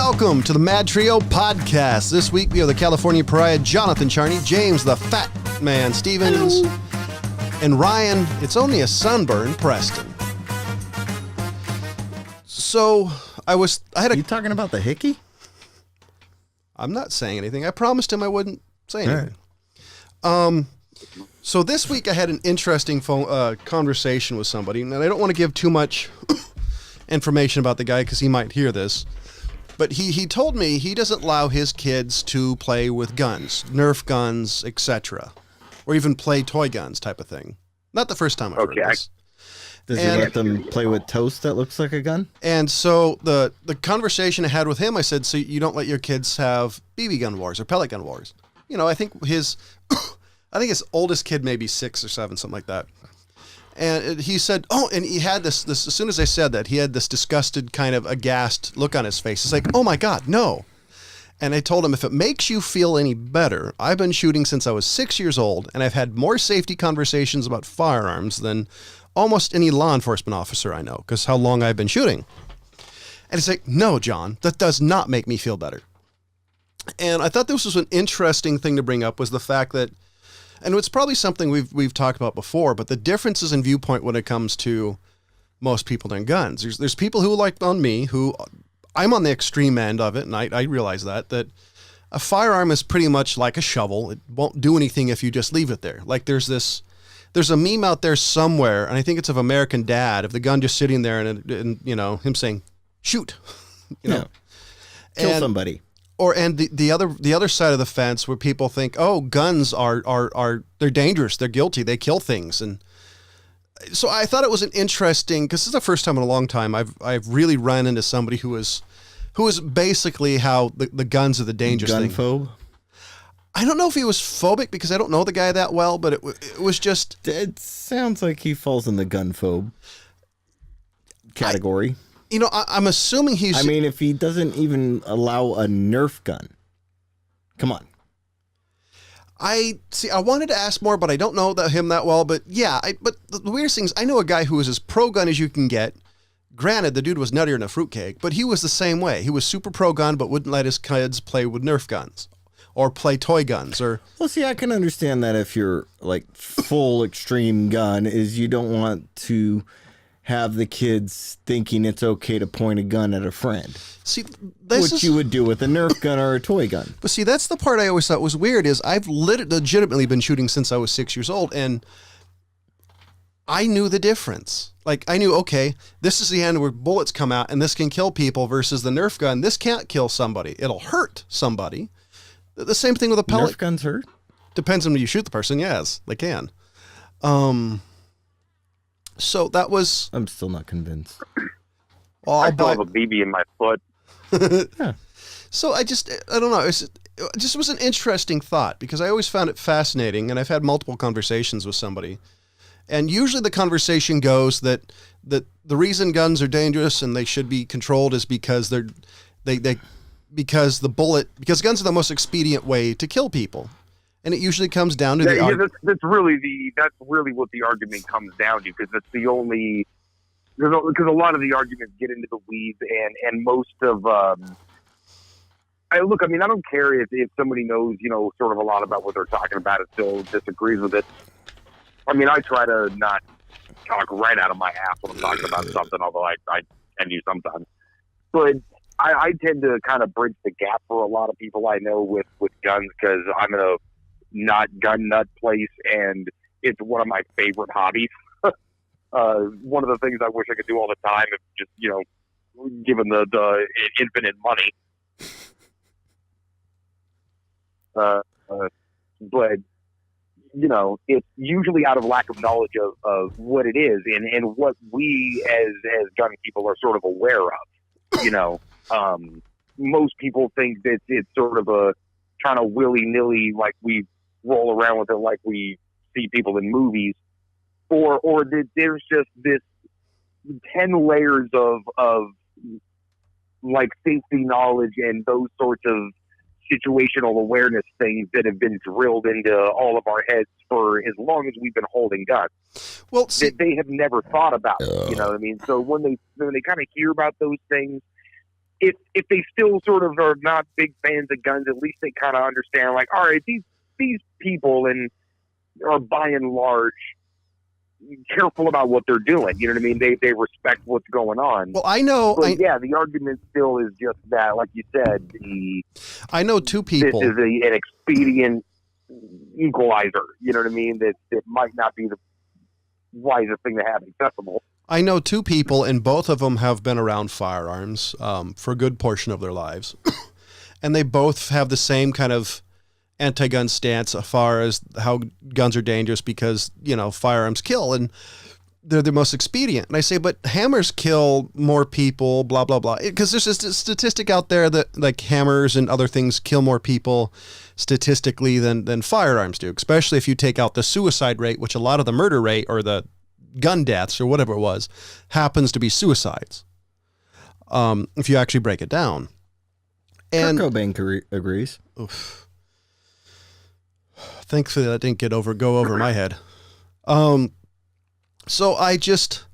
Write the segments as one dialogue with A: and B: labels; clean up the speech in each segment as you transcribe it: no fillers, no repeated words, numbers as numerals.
A: Welcome to the MadTrio podcast. This week we have the California Pariah, Jonathan Charney, James the Fat Man Stevens,
B: Hello.
A: and Ryan, it's only a sunburn, Preston. So, I had a...
B: You talking about the hickey?
A: I'm not saying anything. I promised him I wouldn't say anything. Right. So this week I had an interesting conversation with somebody, and I don't want to give too much information about the guy because he might hear this. But he told me he doesn't allow his kids to play with guns, Nerf guns, etc., or even play toy guns type of thing. Not the first time I've heard this.
B: Does he let them play with toast that looks like a gun?
A: And so the conversation I had with him, I said, so you don't let your kids have BB gun wars or pellet gun wars. You know, I think his oldest kid may be 6 or 7, something like that. And he said, and he had this, as soon as I said that, he had this disgusted kind of aghast look on his face. It's like, oh my God, no. And I told him, if it makes you feel any better, I've been shooting since I was 6 years old, and I've had more safety conversations about firearms than almost any law enforcement officer I know, because how long I've been shooting. And he's like, no, John, that does not make me feel better. And I thought this was an interesting thing to bring up, was the fact that, and it's probably something we've talked about before, but the differences in viewpoint when it comes to most people and guns. There's people who, like on me, who I'm on the extreme end of it, and I realize that a firearm is pretty much like a shovel. It won't do anything if you just leave it there. Like there's a meme out there somewhere, and I think it's of American Dad, of the gun just sitting there and you know, him saying, shoot, you know,
B: kill somebody.
A: And the other side of the fence where people think, oh, guns are they're dangerous, they're guilty, they kill things. And so I thought it was an interesting, because this is the first time in a long time I've really run into somebody who is basically how the guns are the dangerous thing.
B: Gun phobe?
A: I don't know if he was phobic because I don't know the guy that well, but it was just...
B: It sounds like he falls in the gun phobe category.
A: I'm assuming he's...
B: I mean, if he doesn't even allow a Nerf gun. Come on.
A: I wanted to ask more, but I don't know him that well. But yeah, but the weirdest thing is I know a guy who was as pro-gun as you can get. Granted, the dude was nuttier than a fruitcake, but he was the same way. He was super pro-gun, but wouldn't let his kids play with Nerf guns or play toy guns. Well,
B: see, I can understand that if you're like full extreme gun is you don't want to have the kids thinking it's okay to point a gun at a friend.
A: See,
B: you would do with a Nerf gun or a toy gun.
A: But see, that's the part I always thought was weird, is I've legitimately been shooting since I was 6 years old, and I knew the difference. Like, I knew, okay, this is the end where bullets come out, and this can kill people, versus the Nerf gun. This can't kill somebody. It'll hurt somebody. The same thing with a pellet.
B: Nerf guns hurt?
A: Depends on when you shoot the person, yes, they can. So that was...
B: I'm still not convinced.
A: Well,
C: I still have a BB in my foot.
A: Yeah. So I don't know. It just was an interesting thought, because I always found it fascinating, and I've had multiple conversations with somebody. And usually the conversation goes that the reason guns are dangerous and they should be controlled is because because guns are the most expedient way to kill people. And it usually comes down to
C: that's really what the argument comes down to, because that's the only, because a lot of the arguments get into the weeds, and most of I don't care if somebody knows, sort of a lot about what they're talking about and still disagrees with it. I mean, I try to not talk right out of my ass when I'm talking about something, although I tend to sometimes. But I tend to kind of bridge the gap for a lot of people I know with guns, because I'm in a not gun nut place, and it's one of my favorite hobbies. One of the things I wish I could do all the time, if just, given the infinite money. But it's usually out of lack of knowledge of what it is and what we as gun people are sort of aware of. Most people think that it's sort of a kind of willy-nilly, like we roll around with it like we see people in movies, or that there's just this 10 layers of like safety knowledge and those sorts of situational awareness things that have been drilled into all of our heads for as long as we've been holding guns.
A: Well,
C: that they have never thought about. You know what I mean? So when they kind of hear about those things, if they still sort of are not big fans of guns, at least they kind of understand, like, all right, these people are by and large careful about what they're doing. You know what I mean? They respect what's going on.
A: Well, I know.
C: But yeah, the argument still is just that, like you said,
A: I know two people.
C: This is an expedient equalizer. You know what I mean? That might not be the wisest thing to have accessible.
A: I know two people, and both of them have been around firearms for a good portion of their lives. And they both have the same kind of anti-gun stance as far as how guns are dangerous because, firearms kill and they're the most expedient. And I say, but hammers kill more people, blah, blah, blah. Because there's just a statistic out there that like hammers and other things kill more people statistically than firearms do, especially if you take out the suicide rate, which a lot of the murder rate or the gun deaths or whatever it was happens to be suicides. If you actually break it down. And
B: Kurt Cobain agrees.
A: Oof. Thankfully that didn't go over my head. So I don't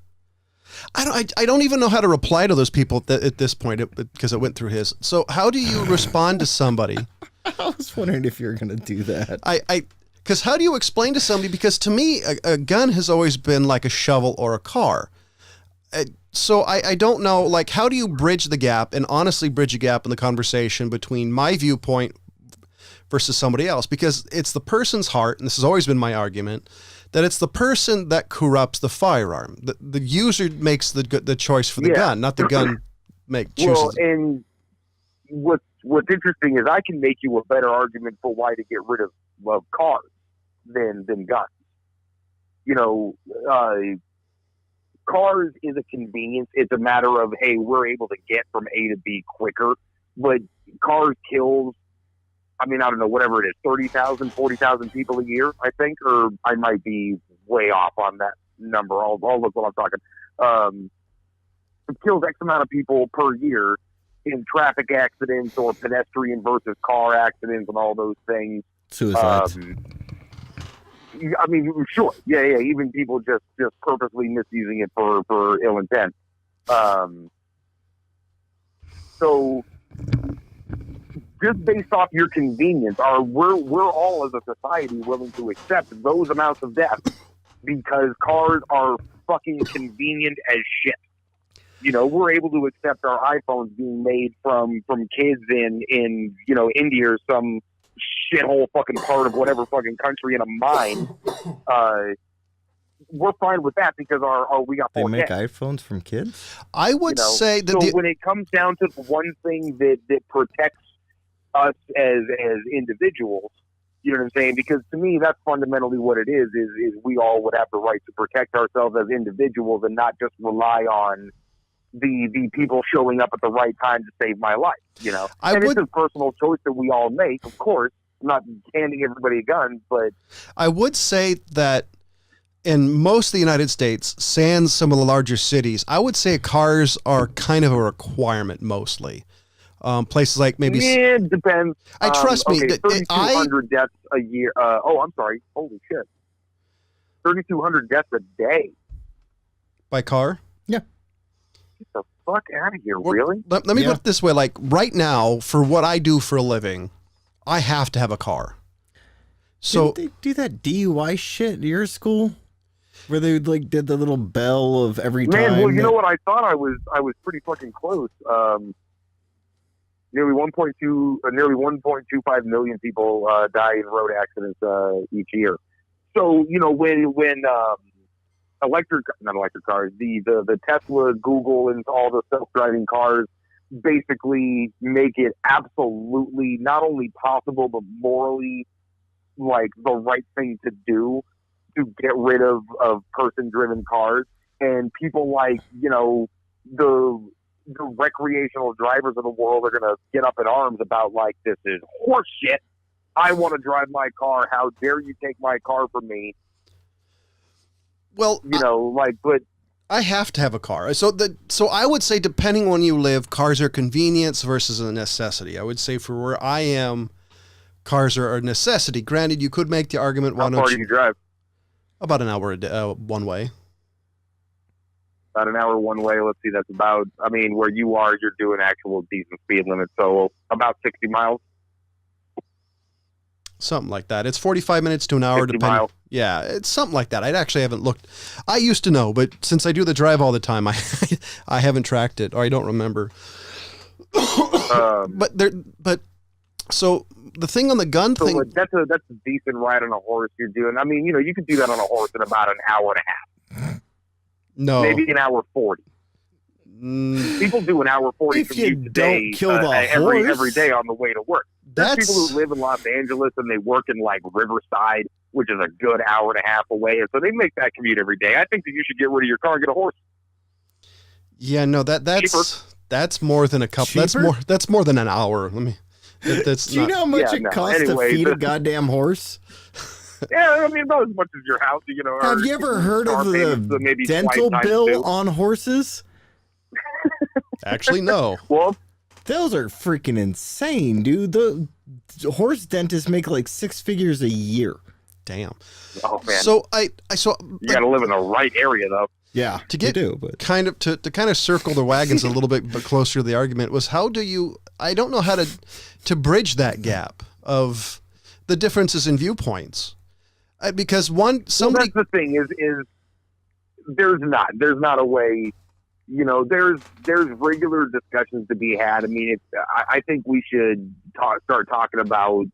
A: even know how to reply to those people at this point because it went through his. So how do you respond to somebody?
B: I was wondering if you were going to do that.
A: Because how do you explain to somebody? Because to me, a gun has always been like a shovel or a car. So I don't know, like, how do you bridge the gap and honestly bridge a gap in the conversation between my viewpoint versus somebody else? Because it's the person's heart, and this has always been my argument, that it's the person that corrupts the firearm. The user makes the choice for the gun, not the gun chooses.
C: Well, and what's interesting is I can make you a better argument for why to get rid of cars than guns. Cars is a convenience. It's a matter of, hey, we're able to get from A to B quicker. But cars kills, I don't know, whatever it is, 30,000, 40,000 people a year, I think, or I might be way off on that number. I'll look what I'm talking. It kills X amount of people per year in traffic accidents or pedestrian versus car accidents and all those things.
B: Suicides.
C: Sure. Yeah. Even people just purposely misusing it for ill intent. So just based off your convenience, we're all as a society willing to accept those amounts of death because cars are fucking convenient as shit. We're able to accept our iPhones being made from kids in India or some shithole fucking part of whatever fucking country in a mine. We're fine with that because we got 4K.
B: They make iPhones from kids?
A: I would say that
C: so when it comes down to the one thing that protects us as individuals, you know what I'm saying? Because to me, that's fundamentally what it is we all would have the right to protect ourselves as individuals and not just rely on the people showing up at the right time to save my life, it's a personal choice that we all make, of course. I'm not handing everybody a gun, but
A: I would say that in most of the United States, sans some of the larger cities, I would say cars are kind of a requirement mostly. Places like maybe...
C: Yeah, it depends.
A: Trust me.
C: 3,200 deaths a year. I'm sorry. Holy shit. 3,200 deaths a day.
A: By car?
B: Yeah.
C: Get the fuck out of here, really?
A: Let me put it this way. Like, right now, for what I do for a living, I have to have a car. So
B: didn't they do that DUI shit at your school? Where they did the little bell of every time.
C: Man, well, you know what? I thought I was pretty fucking close. Nearly 1.25 million people die in road accidents each year. So when not electric cars, the Tesla, Google, and all the self-driving cars basically make it absolutely not only possible but morally the right thing to do to get rid of person-driven cars, and people the recreational drivers of the world are going to get up in arms about this is horse shit. I want to drive my car. How dare you take my car from me?
A: Well,
C: but
A: I have to have a car. So I would say, depending on where you live, cars are convenience versus a necessity. I would say for where I am, cars are a necessity. Granted, you could make the argument.
C: How far do you drive?
A: About an hour a day, one way.
C: About an hour one way. Let's see, that's about, I mean, where you are, you're doing actual decent speed limit. So about 60 miles.
A: Something like that. It's 45 minutes to an hour,
C: 50
A: depending.
C: miles.
A: Yeah, it's something like that. I actually haven't looked. I used to know, but since I do the drive all the time, I haven't tracked it, or I don't remember. But so the thing on the gun
C: So
A: thing.
C: that's a decent ride on a horse you're doing. I mean, you could do that on a horse in about an hour and a half.
A: No,
C: Maybe an hour 40. People do an hour 40
B: If you
C: commute today,
B: don't kill the
C: every
B: horse.
C: day on the way to work. There's
A: That's
C: people who live in Los Angeles and they work in like Riverside, which is a good hour and a half away, and so they make that commute every day. I think that you should get rid of your car and get a horse.
A: yeah. No, that's more than a couple.
B: Cheaper?
A: That's more than an hour. Let me. That's
B: Do you
A: not,
B: know how much
C: Yeah,
B: it
C: no.
B: costs
C: Anyway,
B: to feed a
C: the-
B: goddamn horse?
C: Yeah, I mean about as much as your house, or
B: Have you ever heard
C: car
B: of
C: payments,
B: the
C: maybe
B: dental
C: twice times
B: bill
C: two.
B: on horses?
A: actually no.
C: Well,
B: Those are freaking insane, dude. The horse dentists make like 6 figures a year.
A: Damn.
C: oh man,
A: So
C: you got to live in the right area though.
B: Yeah,
A: To get-
B: you do, but
A: kind of to kind of circle the wagons a little bit closer to the argument was how do you I don't know how to bridge that gap of the differences in viewpoints because somebody
C: That's the thing is there's not a way. There's regular discussions to be had. I mean, I think we should start talking about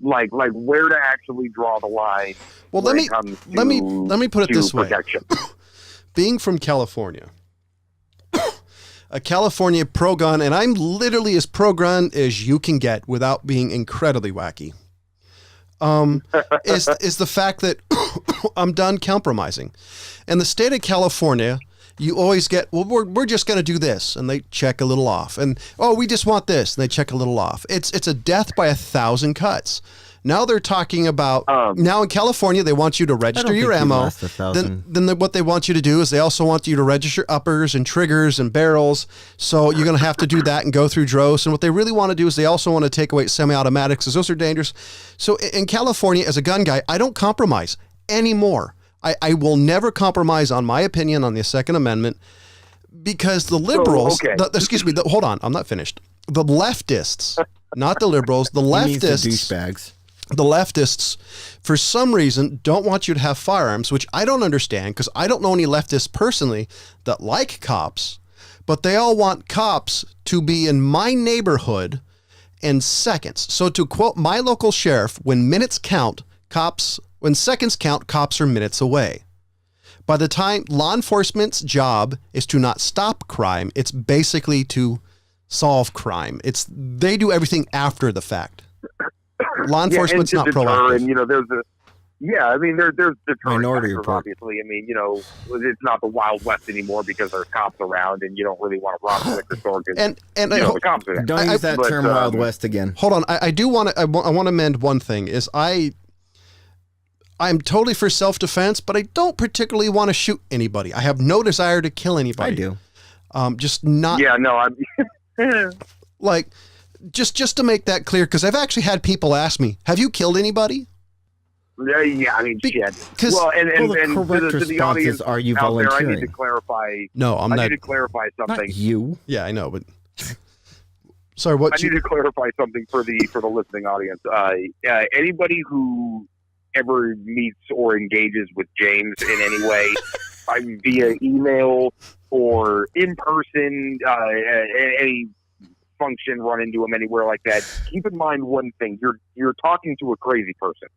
C: like where to actually draw the line.
A: well
C: when
A: let
C: it comes
A: me put it
C: to
A: this way.
C: protection.
A: Being from California, a California pro-gun, and I'm literally as pro-gun as you can get without being incredibly wacky, is the fact that I'm done compromising. In the state of California, you always get, well, we're just going to do this, and they check a little off. And, oh, we just want this, and they check a little off. It's a death by 1,000 cuts. Now they're talking about, now in California, they want you to register your ammo. Then what they want you to do is they also want you to register uppers and triggers and barrels. So you're going to have to do that and go through DROS. And what they really want to do is they also want to take away semi-automatics because those are dangerous. So in California, as a gun guy, I don't compromise anymore. I will never compromise on my opinion on the Second Amendment because the liberals, hold on, I'm not finished. The leftists, not the liberals, the leftists,
B: douchebags.
A: the leftists, for some reason, don't want you to have firearms, which I don't understand because I don't know any leftists personally that like cops, but they all want cops to be in my neighborhood in seconds. So to quote my local sheriff, when seconds count, cops are minutes away. By the time law enforcement's job is to not stop crime, it's basically to solve crime. They do everything after the fact. Law enforcement's not proactive.
C: And there's there's deterrent
B: Minority
C: factors,
B: report.
C: obviously. I mean, it's not the Wild West anymore because there's cops around, and you don't really want to rob the liquor store because the cops are there.
B: Don't use that term Wild West again.
A: Hold on, I do want to. I want to amend one thing. Is I'm totally for self-defense, but I don't particularly want to shoot anybody. I have no desire to kill anybody.
B: I do.
A: Just not.
C: Yeah, no, I'm.
A: Like, just to make that clear, because I've actually had people ask me, "Have you killed anybody?"
C: Yeah, I mean, shit.
A: 'cause-
C: Well, and
B: the correct
C: to the
B: response
C: audience
B: is, are you
C: out there, I need
B: volunteering?
C: to clarify.
A: No, I'm
C: I
A: not.
C: need to clarify something.
B: Not you.
A: Yeah, I know, but sorry. What?
C: I need to clarify something for the listening audience. Anybody who ever meets or engages with James in any way, via email or in person, any function, run into him anywhere like that, keep in mind one thing: you're talking to a crazy person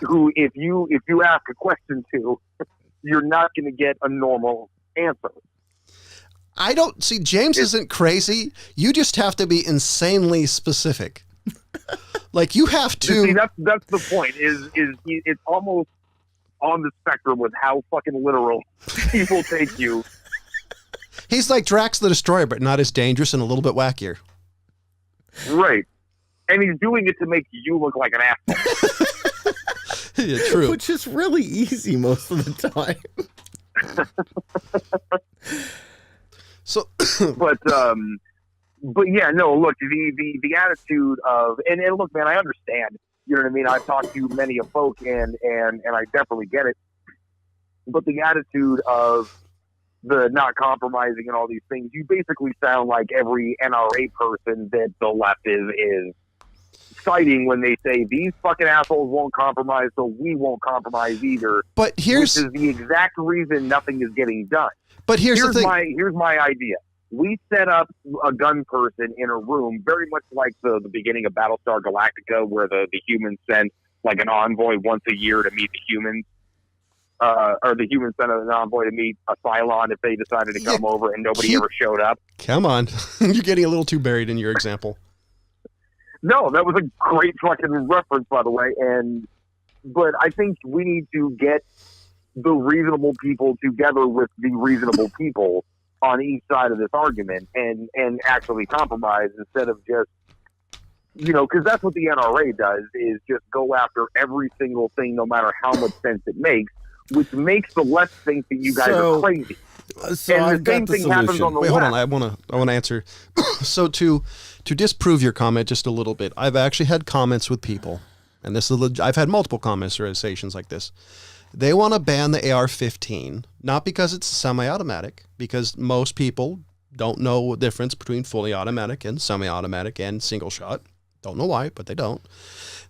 C: who, if you ask a question to, you're not going to get a normal answer.
A: I don't see. James isn't crazy. You just have to be insanely specific. Like you have to.
C: See, that's the point. Is it's almost on the spectrum with how fucking literal people take you.
A: He's like Drax the Destroyer, but not as dangerous and a little bit wackier.
C: Right. And he's doing it to make you look like an asshole.
A: Yeah, true.
B: Which is really easy most of the time.
A: So,
C: but yeah, no, look, the attitude of, and look, man, I understand, you know what I mean? I've talked to many of folk and I definitely get it. But the attitude of, the not compromising and all these things, you basically sound like every NRA person that the left is citing when they say these fucking assholes won't compromise, so we won't compromise either.
A: But here's
C: which is the exact reason nothing is getting done.
A: But here's the thing.
C: Here's my idea. We set up a gun person in a room, very much like the beginning of Battlestar Galactica, where the humans sent like an envoy once a year to meet the humans. Or the humans sent an envoy to meet a Cylon if they decided to come over, and nobody ever showed up.
A: Come on. You're getting a little too buried in your example.
C: No, that was a great fucking reference, by the way. But I think we need to get the reasonable people together with the reasonable people on each side of this argument and actually compromise instead of just, because that's what the NRA does, is just go after every single thing, no matter how much sense it makes, which makes the left think that you guys are crazy.
B: So
C: and
B: I've
C: the same
B: got the
C: thing happens
B: solution.
C: on the
A: Wait,
C: left.
A: hold on. I want to answer. So to disprove your comment just a little bit, I've actually had comments with people, and I've had multiple conversations like this. They want to ban the AR-15, not because it's semi-automatic, because most people don't know the difference between fully automatic and semi-automatic and single shot. Don't know why, but they don't.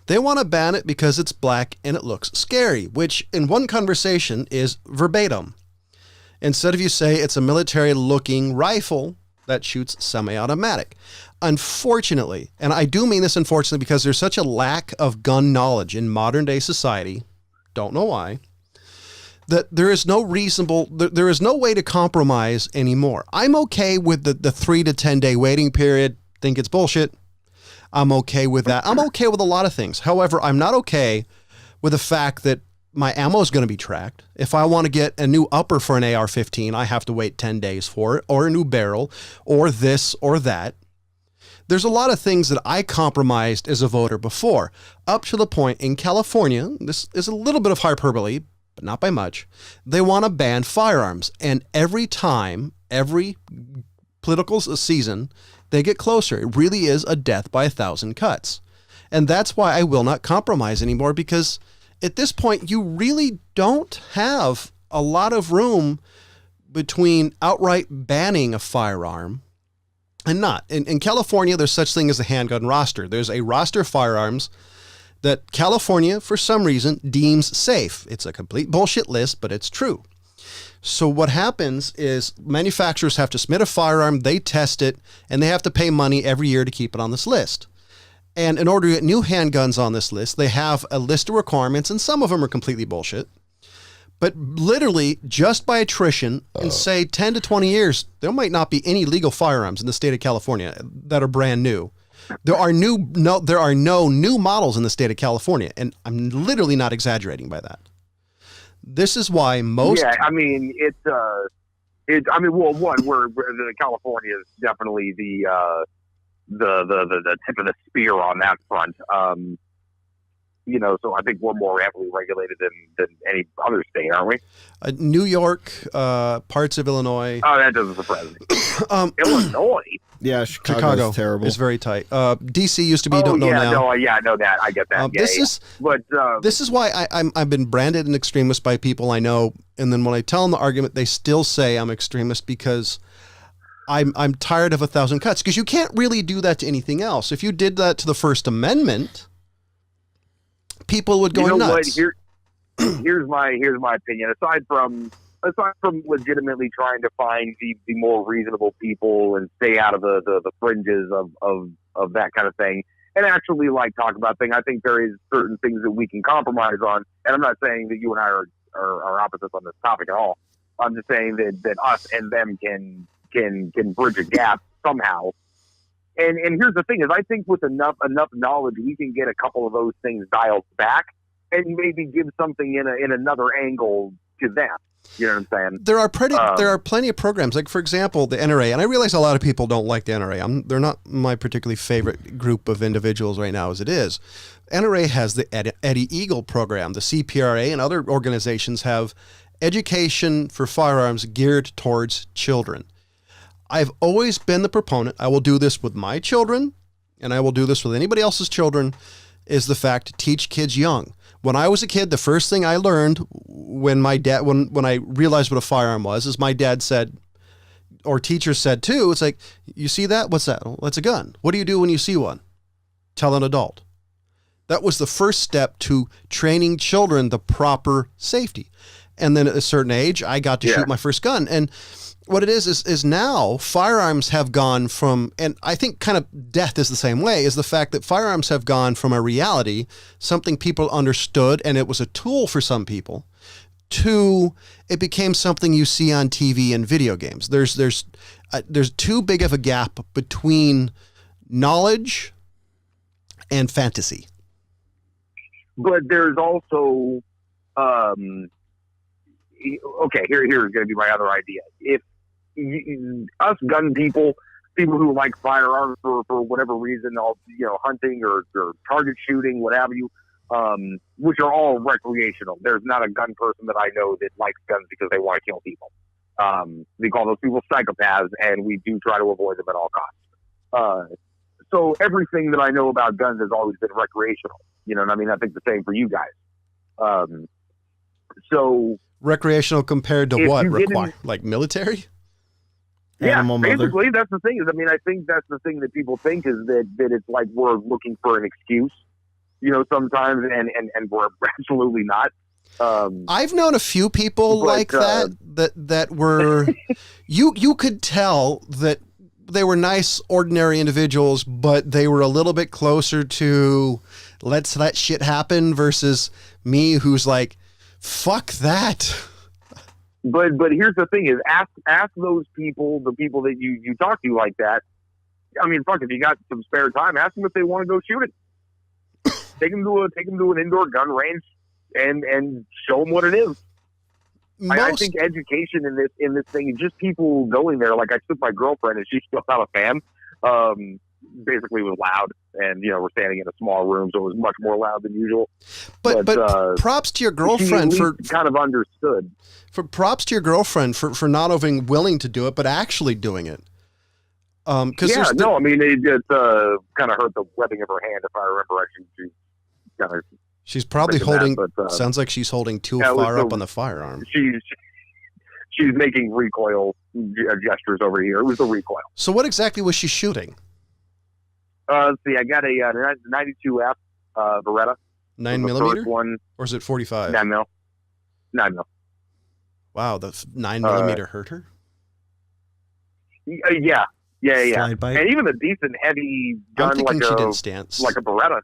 A: They want to ban it because it's black and it looks scary, which in one conversation is verbatim. Instead of you say it's a military-looking rifle that shoots semi-automatic. Unfortunately, and I do mean this unfortunately because there's such a lack of gun knowledge in modern-day society, don't know why, that there is no way to compromise anymore. I'm okay with the 3 to 10 day waiting period. Think it's bullshit. I'm okay with that. I'm okay with a lot of things. However, I'm not okay with the fact that my ammo is going to be tracked. If I want to get a new upper for an AR-15, I have to wait 10 days for it, or a new barrel, or this or that. There's a lot of things that I compromised as a voter before, up to the point in California, this is a little bit of hyperbole, but not by much, they want to ban firearms. And every time, every political season, they get closer. It really is a death by 1,000 cuts. And that's why I will not compromise anymore, because at this point, you really don't have a lot of room between outright banning a firearm and not. In California, there's such thing as a handgun roster. There's a roster of firearms that California, for some reason, deems safe. It's a complete bullshit list, but it's true. So what happens is manufacturers have to submit a firearm, they test it, and they have to pay money every year to keep it on this list. And in order to get new handguns on this list, they have a list of requirements, and some of them are completely bullshit. But literally, just by attrition, in say 10 to 20 years, there might not be any legal firearms in the state of California that are brand new. There are no new models in the state of California, and I'm literally not exaggerating by that. This is why most.
C: Yeah, I mean, well, one, where the California is definitely the tip of the spear on that front. So I think we're more heavily regulated than any other state, aren't we?
A: New York, parts of Illinois.
C: Oh, that doesn't surprise me. Illinois.
B: Yeah, Chicago is terrible.
A: It's very tight. DC used to be. Don't know now.
C: No, I know that. I get that.
A: This is why I've been branded an extremist by people I know, and then when I tell them the argument, they still say I'm extremist because I'm tired of 1,000 cuts. Because you can't really do that to anything else. If you did that to the First Amendment, people would go nuts.
C: Here's my opinion. Aside from legitimately trying to find the more reasonable people and stay out of the fringes of that kind of thing, and actually talk about things, I think there is certain things that we can compromise on. And I'm not saying that you and I are opposites on this topic at all. I'm just saying that us and them can bridge a gap somehow. And here's the thing: is I think with enough knowledge, we can get a couple of those things dialed back, and maybe give something in another angle to them. You know what I'm saying? There
A: are plenty of programs, like for example, the NRA, and I realize a lot of people don't like the NRA. They're not my particularly favorite group of individuals right now as it is. NRA has the Eddie Eagle program. The CPRA and other organizations have education for firearms geared towards children. I've always been the proponent, I will do this with my children, and I will do this with anybody else's children, is the fact to teach kids young. When I was a kid, the first thing I learned when my dad, when I realized what a firearm was, is my dad said, or teachers said too, it's like, you see that? What's that? Well, that's a gun. What do you do when you see one? Tell an adult. That was the first step to training children the proper safety. And then at a certain age, I got to shoot my first gun. And what it is now firearms have gone from, and I think kind of death is the same way, is the fact that firearms have gone from a reality, something people understood and it was a tool for some people, to it became something you see on TV and video games. There's too big of a gap between knowledge and fantasy.
C: But there's also, okay, here's going to be my other idea. If us gun people who like firearms for whatever reason, hunting or target shooting, what have you, which are all recreational. There's not a gun person that I know that likes guns because they want to kill people. We call those people psychopaths, and we do try to avoid them at all costs. So everything that I know about guns has always been recreational. You know what I mean? I think the same for you guys. So
A: recreational compared to what? Like military?
C: Yeah, basically, that's the thing. I think that's the thing that people think is that it's like we're looking for an excuse, sometimes, and we're absolutely not.
A: I've known a few people like that were, you could tell that they were nice, ordinary individuals, but they were a little bit closer to let's let shit happen versus me, who's like, fuck that.
C: But here's the thing: is ask those people, the people that you talk to like that. I mean, fuck, if you got some spare time, ask them if they want to go shoot it. Take them to an indoor gun range and show them what it is. I think education in this thing, just people going there. Like I took my girlfriend, and she's still not a fan. Basically, it was loud, and we're standing in a small room, so it was much more loud than usual.
A: But props to your girlfriend for
C: kind of understood.
A: Props to your girlfriend for not only willing to do it, but actually doing it. I mean, it just kind of hurt the webbing of her hand, if I remember right. She's probably holding. Sounds like she's holding too far up on the firearm.
C: She's making recoil gestures over here. It was the recoil.
A: So what exactly was she shooting?
C: Let's see. I got a 92F Beretta.
A: 9mm?
C: One,
A: or is it 45?
C: 9mm. 9mm.
A: Wow, the 9mm hurt her?
C: Yeah. And even a decent heavy gun,
A: I'm thinking she didn't stand.
C: Like a Beretta.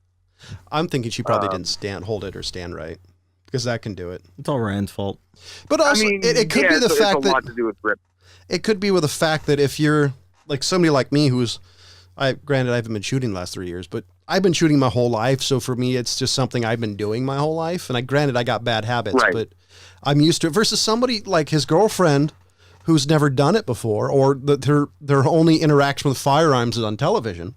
A: I'm thinking she probably didn't hold it or stand right, because that can do it.
B: It's all Rand's fault.
A: But also, it could be the fact that
C: it's a lot to do with grip.
A: It could be with the fact that if you're like somebody like me, granted I haven't been shooting the last 3 years, but I've been shooting my whole life. So for me, it's just something I've been doing my whole life. And I got bad habits, but I'm used to it. Versus somebody like his girlfriend who's never done it before, or their only interaction with firearms is on television.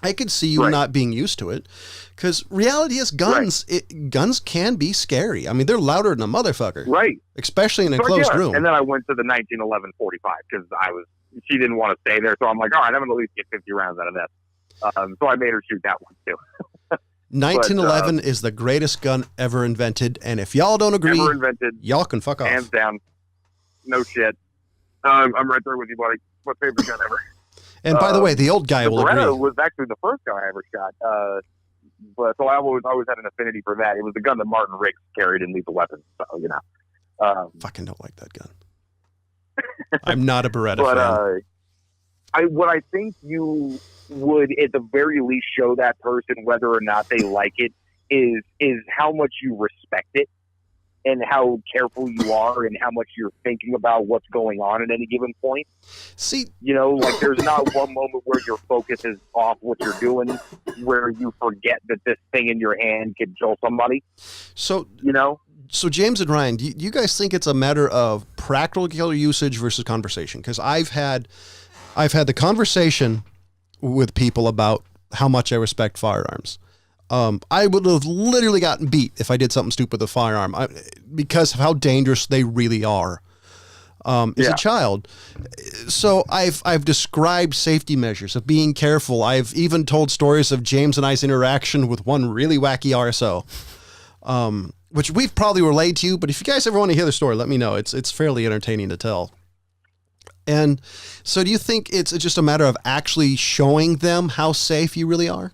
A: I could see you not being used to it, because reality is guns. Guns can be scary. I mean, they're louder than a motherfucker,
C: right?
A: Especially in a closed room.
C: And then I went to the 1911 45 because she didn't want to stay there, so I'm like, all right, I'm gonna at least get 50 rounds out of this. So I made her shoot that one too.
A: 1911 is the greatest gun ever invented, and if y'all don't agree, y'all can fuck off.
C: Hands down, no shit. I'm right there with you, buddy. My favorite gun ever.
A: And by the way, the old guy will agree.
C: Beretta was actually the first gun I ever shot. But so I always had an affinity for that. It was the gun that Martin Riggs carried in Lethal Weapon. So
A: fucking don't like that gun. I'm not a Beretta fan.
C: What I think you would at the very least show that person whether or not they like it is how much you respect it, and how careful you are, and how much you're thinking about what's going on at any given point.
A: See,
C: like there's not one moment where your focus is off what you're doing, where you forget that this thing in your hand could kill somebody.
A: So, So James and Ryan, do you guys think it's a matter of practical usage versus conversation? Because I've had the conversation with people about how much I respect firearms. I would have literally gotten beat if I did something stupid with a firearm because of how dangerous they really are as a child. So I've described safety measures of being careful. I've even told stories of James and I's interaction with one really wacky RSO. which we've probably relayed to you, but if you guys ever want to hear the story, let me know. It's fairly entertaining to tell. And so do you think it's just a matter of actually showing them how safe you really are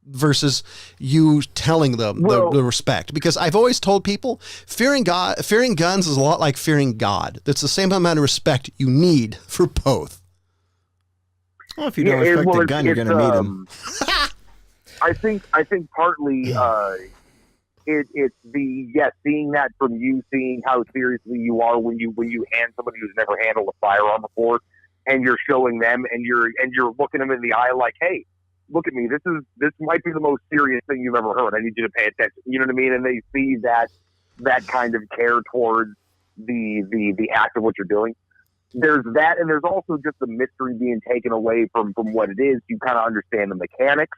A: versus you telling them the respect? Because I've always told people fearing guns is a lot like fearing God. That's the same amount of respect you need for both.
B: Well, if you don't respect the gun, you're going to need him.
C: I think partly it's seeing that from you, seeing how seriously you are when you hand somebody who's never handled a firearm before, and you're showing them, and you're looking them in the eye like, hey, look at me. This might be the most serious thing you've ever heard. I need you to pay attention. You know what I mean? And they see that kind of care towards the act of what you're doing. There's that, and there's also just the mystery being taken away from what it is. You kind of understand the mechanics.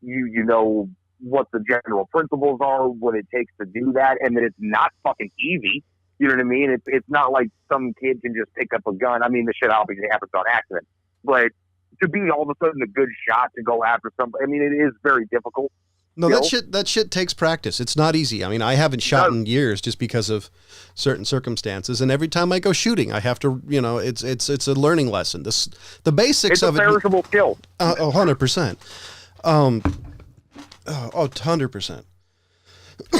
C: You know what the general principles are, what it takes to do that, and that it's not fucking easy. You know what I mean? It's not like some kid can just pick up a gun. I mean, the shit obviously happens on accident, but to be all of a sudden a good shot to go after somebody, I mean, it is very difficult.
A: No, that shit takes practice. It's not easy. I mean, I haven't shot in years just because of certain circumstances, and every time I go shooting, I have to, it's a learning lesson. The basics of it.
C: It's a perishable skill.
A: 100%. 100%.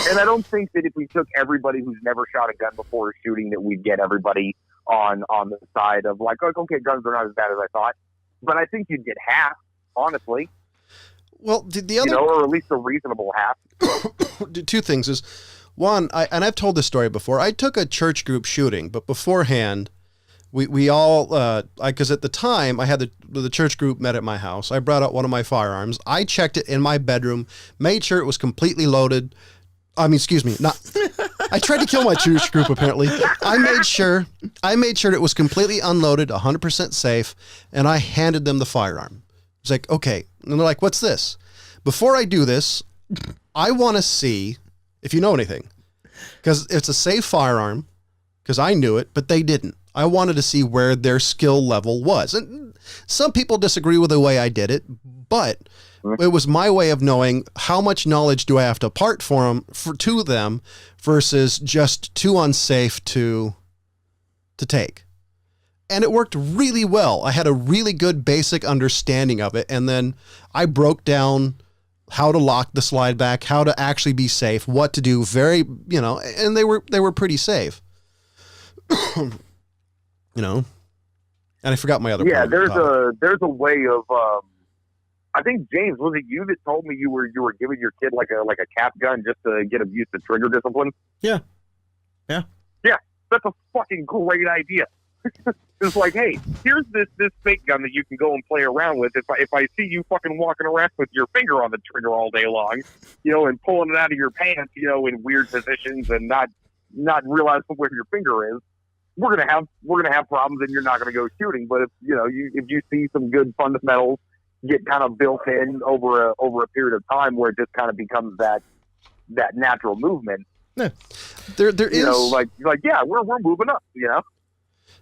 C: And I don't think that if we took everybody who's never shot a gun before shooting, that we'd get everybody on the side of like, okay, guns are not as bad as I thought. But I think you'd get half, honestly.
A: Well, the other,
C: or at least a reasonable half.
A: Two things is, one, I've told this story before. I took a church group shooting, but beforehand, we all, because at the time I had the church group met at my house. I brought out one of my firearms. I checked it in my bedroom, made sure it was completely loaded. I tried to kill my church group. Apparently, I made sure it was completely unloaded, 100% safe, and I handed them the firearm. It's like, okay, and they're like, "What's this?" Before I do this, I want to see if you know anything, because it's a safe firearm. Because I knew it, but they didn't. I wanted to see where their skill level was, and some people disagree with the way I did it, but it was my way of knowing how much knowledge do I have to impart to them versus just too unsafe to take. And it worked really well. I had a really good basic understanding of it. And then I broke down how to lock the slide back, how to actually be safe, what to do, and they were pretty safe. And I forgot my other point.
C: Yeah, there's a way of I think, James, was it you that told me you were giving your kid like a cap gun just to get him used to trigger discipline?
B: Yeah.
C: That's a fucking great idea. It's like, hey, here's this fake gun that you can go and play around with. If I see you fucking walking around with your finger on the trigger all day long, and pulling it out of your pants, in weird positions and not realizing where your finger is, we're gonna have problems, and you're not gonna go shooting. But if you see some good fundamentals get kind of built in over a period of time where it just kind of becomes that natural movement.
B: Yeah.
C: There is yeah, we're moving up,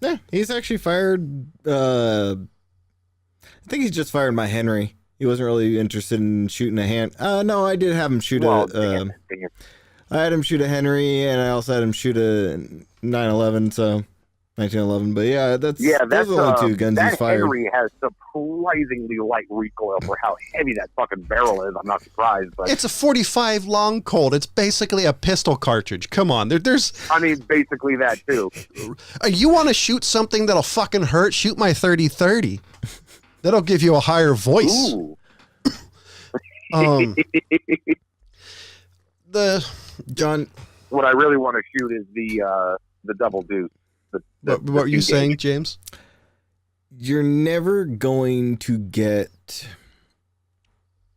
B: Yeah, he's actually fired. I think he's just fired my Henry. He wasn't really interested in shooting a hand. No, I did have him shoot I had him shoot a Henry, and I also had him shoot a 911. So 1911. But that's those are the only two guns he's fired.
C: That Henry has surprisingly light recoil for how heavy that fucking barrel is. I'm not surprised, but
A: it's a 45 long Colt. It's basically a pistol cartridge. Come on, there's.
C: I mean, basically that too.
A: You want to shoot something that'll fucking hurt? Shoot my 30-30. That'll give you a higher voice.
C: Ooh.
B: John.
C: What I really want to shoot is the double deuce.
A: What were you saying, James?
B: You're never going to get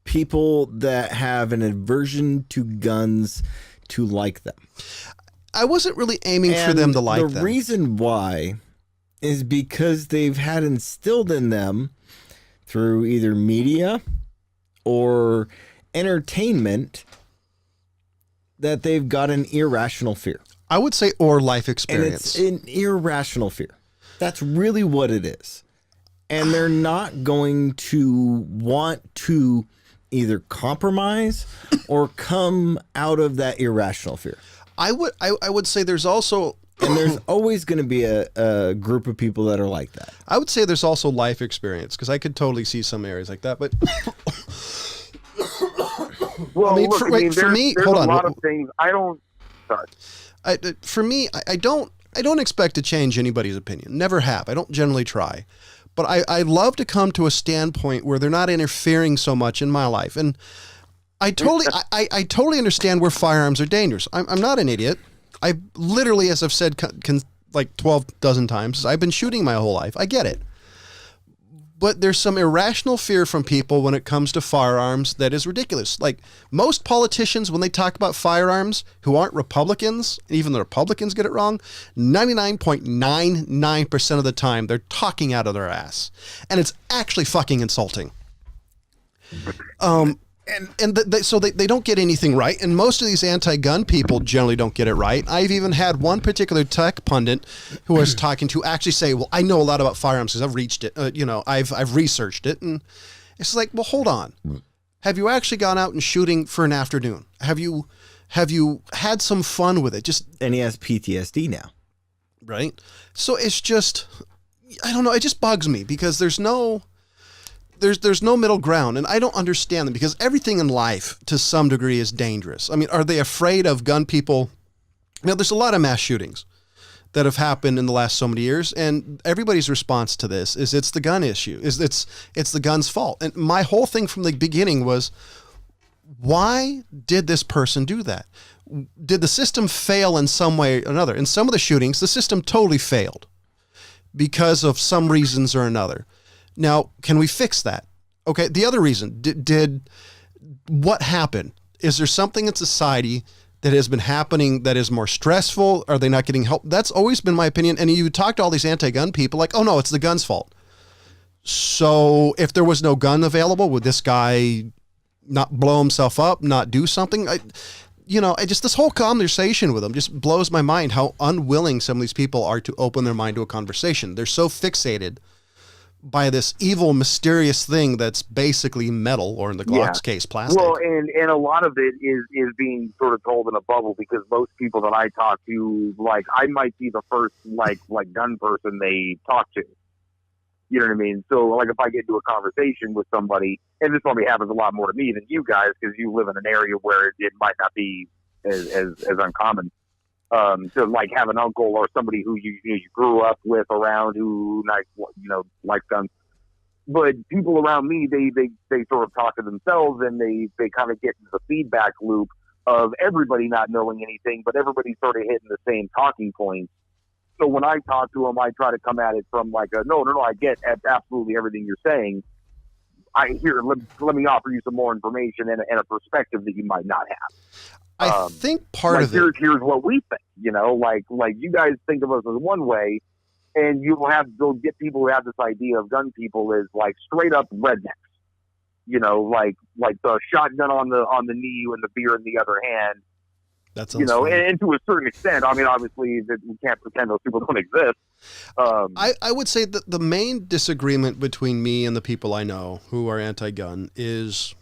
B: people that have an aversion to guns to like them.
A: I wasn't really aiming for them to like them.
B: The reason why is because they've had instilled in them through either media or entertainment that they've got an irrational fear.
A: I would say, or life experience.
B: And it's an irrational fear. That's really what it is. And they're not going to want to either compromise or come out of that irrational fear.
A: I would say there's also,
B: and there's always going to be a group of people that are like that.
A: I would say there's also life experience, because I could totally see some areas like that. But
C: well,
A: I mean,
C: look,
A: for me,
C: there's
A: hold
C: a
A: on.
C: lot of things I don't. Sorry.
A: For me, I don't expect to change anybody's opinion. Never have. I don't generally try. But I love to come to a standpoint where they're not interfering so much in my life. And I totally understand where firearms are dangerous. I'm not an idiot. I literally, as I've said like 12 dozen times, I've been shooting my whole life. I get it. But there's some irrational fear from people when it comes to firearms that is ridiculous. Like most politicians, when they talk about firearms who aren't Republicans, even the Republicans get it wrong, 99.99% of the time, they're talking out of their ass. And it's actually fucking insulting. So they don't get anything right. And most of these anti-gun people generally don't get it right. I've even had one particular tech pundit who I was talking to actually say, well, I know a lot about firearms because I've reached it. I've researched it. And it's like, well, hold on. Have you actually gone out and shooting for an afternoon? Have you had some fun with it?
B: And he has PTSD now.
A: Right. So it's just, I don't know. It just bugs me because there's no middle ground, and I don't understand them, because everything in life to some degree is dangerous. I mean, are they afraid of gun people? There's a lot of mass shootings that have happened in the last so many years, and everybody's response to this is it's the gun issue, it's the gun's fault. And my whole thing from the beginning was, why did this person do that? Did the system fail in some way or another? In some of the shootings, the system totally failed because of some reasons or another. Now, can we fix that? Okay, the other reason, did what happened? Is there something in society that has been happening that is more stressful? Are they not getting help? That's always been my opinion. And you talk to all these anti-gun people like, oh no, it's the gun's fault. So if there was no gun available, would this guy not blow himself up, not do something? This whole conversation with them just blows my mind how unwilling some of these people are to open their mind to a conversation. They're so fixated by this evil, mysterious thing that's basically metal, or in the Glock's case, plastic.
C: Well, and a lot of it is being sort of told in a bubble, because most people that I talk to, like, I might be the first like gun person they talk to. You know what I mean? So, like, if I get into a conversation with somebody, and this probably happens a lot more to me than you guys, because you live in an area where it might not be as uncommon. To like have an uncle or somebody who you grew up with around who likes guns, but people around me they sort of talk to themselves, and they kind of get into the feedback loop of everybody not knowing anything, but everybody sort of hitting the same talking points. So when I talk to them, I try to come at it from like no, I get absolutely everything you're saying. Let me offer you some more information and a perspective that you might not have.
A: I think part of it.
C: Here's what we think. Like you guys think of us as one way, and you'll get people who have this idea of gun people as like straight up rednecks. Like the shotgun on the knee and the beer in the other hand.
A: That sounds funny.
C: And to a certain extent, I mean, obviously that we can't pretend those people don't exist.
A: I would say that the main disagreement between me and the people I know who are anti-gun is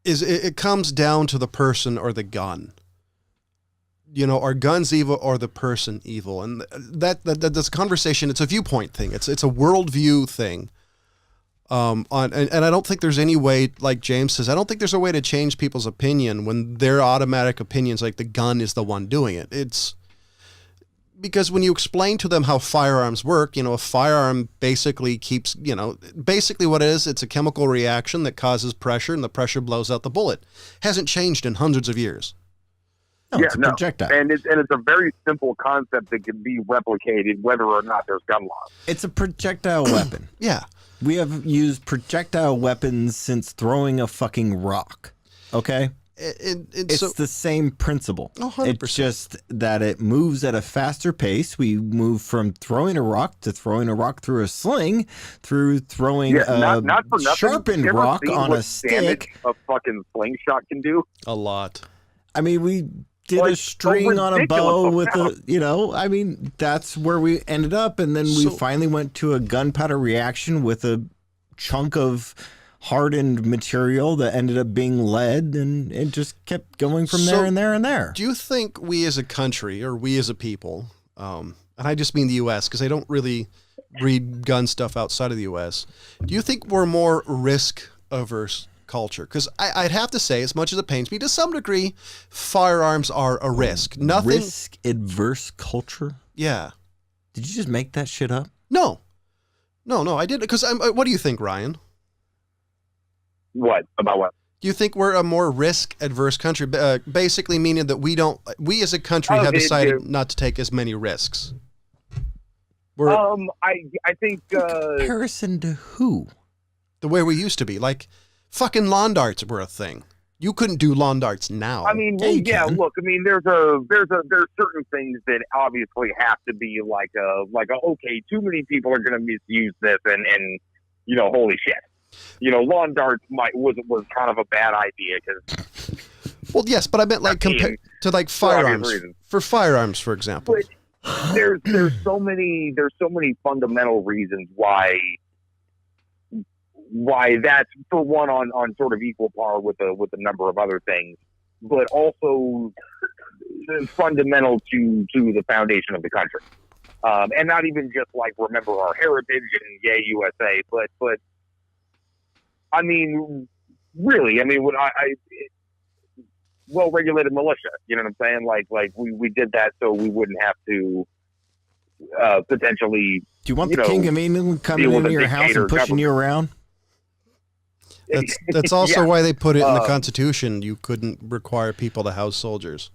A: it comes down to the person or the gun. Are guns evil or the person evil? And that's a conversation. It's a viewpoint thing. It's a worldview thing. And I don't think there's any way, like James says, I don't think there's a way to change people's opinion when their automatic opinions, like the gun is the one doing it. It's because when you explain to them how firearms work, a firearm basically keeps, basically what it is, it's a chemical reaction that causes pressure, and the pressure blows out the bullet. Hasn't changed in hundreds of years.
B: No, it's a projectile.
C: And it's a very simple concept that can be replicated whether or not there's gun laws.
B: It's a projectile weapon.
A: Yeah.
B: We have used projectile weapons since throwing a fucking rock. Okay? It's the same principle.
A: 100%.
B: It's just that it moves at a faster pace. We move from throwing a rock to throwing a rock through a sling, through throwing a
C: not for nothing.
B: sharpened rock on a stick.
C: A fucking slingshot can do
A: a lot.
B: I mean, we did a string on a bow with I mean, that's where we ended up. And then we finally went to a gunpowder reaction with a chunk of hardened material that ended up being lead, and it just kept going from there and there and there.
A: Do you think we as a country, or we as a people, and I just mean the U.S. because I don't really read gun stuff outside of the U.S., do you think we're more risk-averse culture? Because I'd have to say, as much as it pains me, to some degree, firearms are a risk. Nothing
B: risk-adverse culture?
A: Yeah.
B: Did you just make that shit up?
A: No, I didn't. Because what do you think, Ryan?
C: What about what?
A: Do you think we're a more risk-adverse country? Basically, meaning that we as a country have decided not to take as many risks.
C: I think
B: comparison to who?
A: The way we used to be, like fucking lawn darts were a thing. You couldn't do lawn darts now.
C: I mean, look, I mean, there's certain things that obviously have to be like okay, too many people are going to misuse this, and holy shit, lawn darts was kind of a bad idea because.
A: Well, yes, but I meant like compared to like firearms. For firearms, for example.
C: But there's so many fundamental reasons why that's, for one, on sort of equal par with a number of other things, but also fundamental to the foundation of the country, and not even just like remember our heritage and yay USA, but I mean, really, I mean, when I well-regulated militia, you know what I'm saying? Like we did that so we wouldn't have to potentially.
B: Do you want the King of England coming into your house and pushing you around?
A: That's also why they put it in the Constitution. You couldn't require people to house soldiers.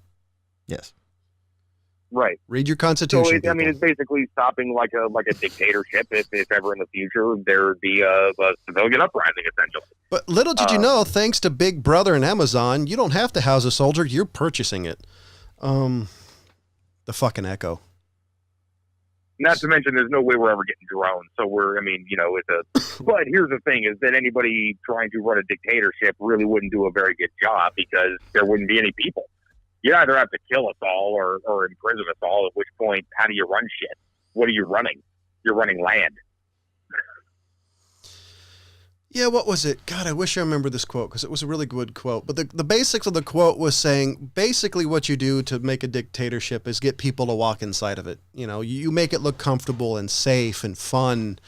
B: Yes.
C: Right.
A: Read your Constitution.
C: So it's basically stopping like a dictatorship. If ever in the future there'd be a civilian uprising, essentially.
A: But little did you know, thanks to Big Brother and Amazon, you don't have to house a soldier. You're purchasing it. The fucking echo.
C: Not to mention, there's no way we're ever getting drones. So but here's the thing: is that anybody trying to run a dictatorship really wouldn't do a very good job because there wouldn't be any people. You either have to kill us all or imprison us all. At which point, how do you run shit? What are you running? You're running land.
A: Yeah, what was it? God, I wish I remember this quote because it was a really good quote. But the basics of the quote was saying basically what you do to make a dictatorship is get people to walk inside of it. You make it look comfortable and safe and fun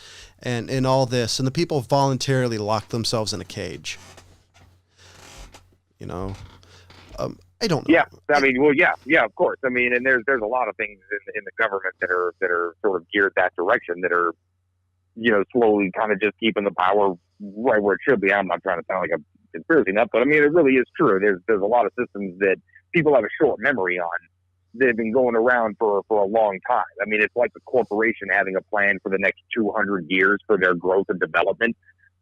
A: and all this. And the people voluntarily lock themselves in a cage. I don't know.
C: Yeah, I mean, well, yeah, of course. I mean, and there's a lot of things in the government that are sort of geared that direction that are, slowly kind of just keeping the power right where it should be. I'm not trying to sound like a conspiracy nut, but I mean, it really is true. There's a lot of systems that people have a short memory on that have been going around for a long time. I mean, it's like the corporation having a plan for the next 200 years for their growth and development.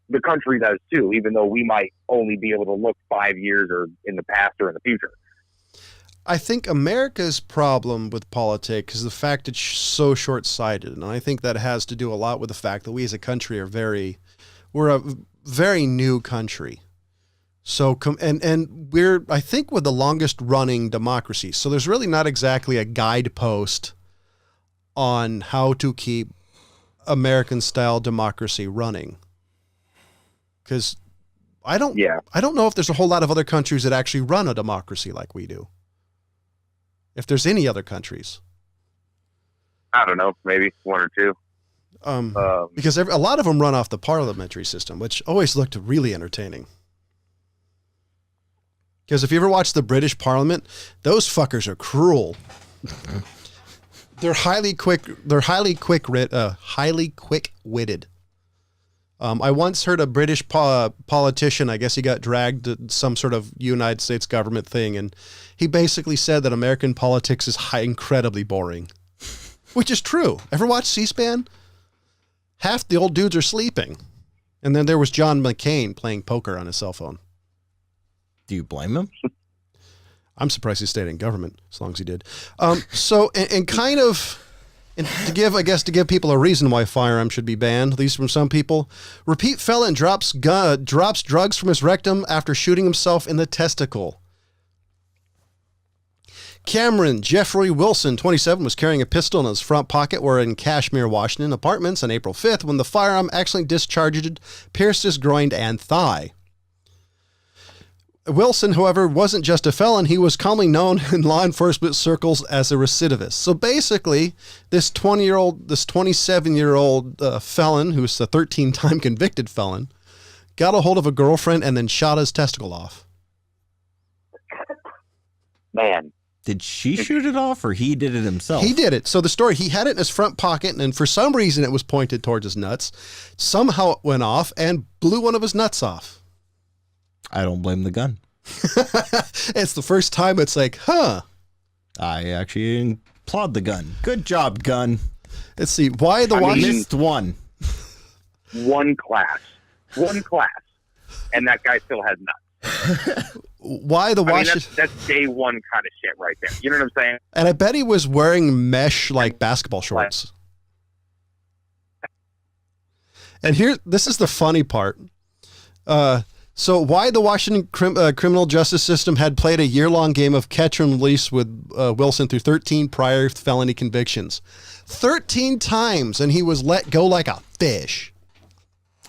C: The country does too, even though we might only be able to look 5 years or in the past or in the future.
A: I think America's problem with politics is the fact it's so short-sighted, and I think that has to do a lot with the fact that we as a country we're a very new country. So, and we're, I think, we're the longest running democracy. So there's really not exactly a guidepost on how to keep American-style democracy running. Because I don't know if there's a whole lot of other countries that actually run a democracy like we do. If there's any other countries.
C: I don't know, maybe one or two.
A: Because a lot of them run off the parliamentary system, which always looked really entertaining. Because if you ever watch the British Parliament, those fuckers are cruel. They're highly quick-witted. I once heard a British politician, I guess he got dragged to some sort of United States government thing, and he basically said that American politics is incredibly boring. Which is true. Ever watch C-SPAN? Half the old dudes are sleeping. And then there was John McCain playing poker on his cell phone.
B: Do you blame him?
A: I'm surprised he stayed in government as long as he did. So to give people a reason why firearms should be banned, at least from some people, repeat felon drops drugs from his rectum after shooting himself in the testicle. Cameron Jeffrey Wilson, 27, was carrying a pistol in his front pocket while in Kashmir, Washington apartments on April 5th when the firearm accidentally discharged, pierced his groin and thigh. Wilson, however, wasn't just a felon. He was commonly known in law enforcement circles as a recidivist. So basically, this 27-year-old felon, who's a 13-time convicted felon, got a hold of a girlfriend and then shot his testicle off.
C: Man.
B: Did she shoot it off or he did it himself?
A: He did it. So the story, he had it in his front pocket, and for some reason it was pointed towards his nuts. Somehow it went off and blew one of his nuts off.
B: I don't blame the gun.
A: It's the first time it's like, huh.
B: I actually applaud the gun. Good job, gun.
A: Let's see. Why the Washington...
B: missed one.
C: One class. And that guy still has nuts.
A: Why the Washington...
C: that's day one kind of shit right there. You know what I'm saying?
A: And I bet he was wearing mesh, like, basketball shorts. And here, this is the funny part. So why the Washington criminal justice system had played a year-long game of catch and release with Wilson through 13 prior felony convictions. 13 times, and he was let go like a fish.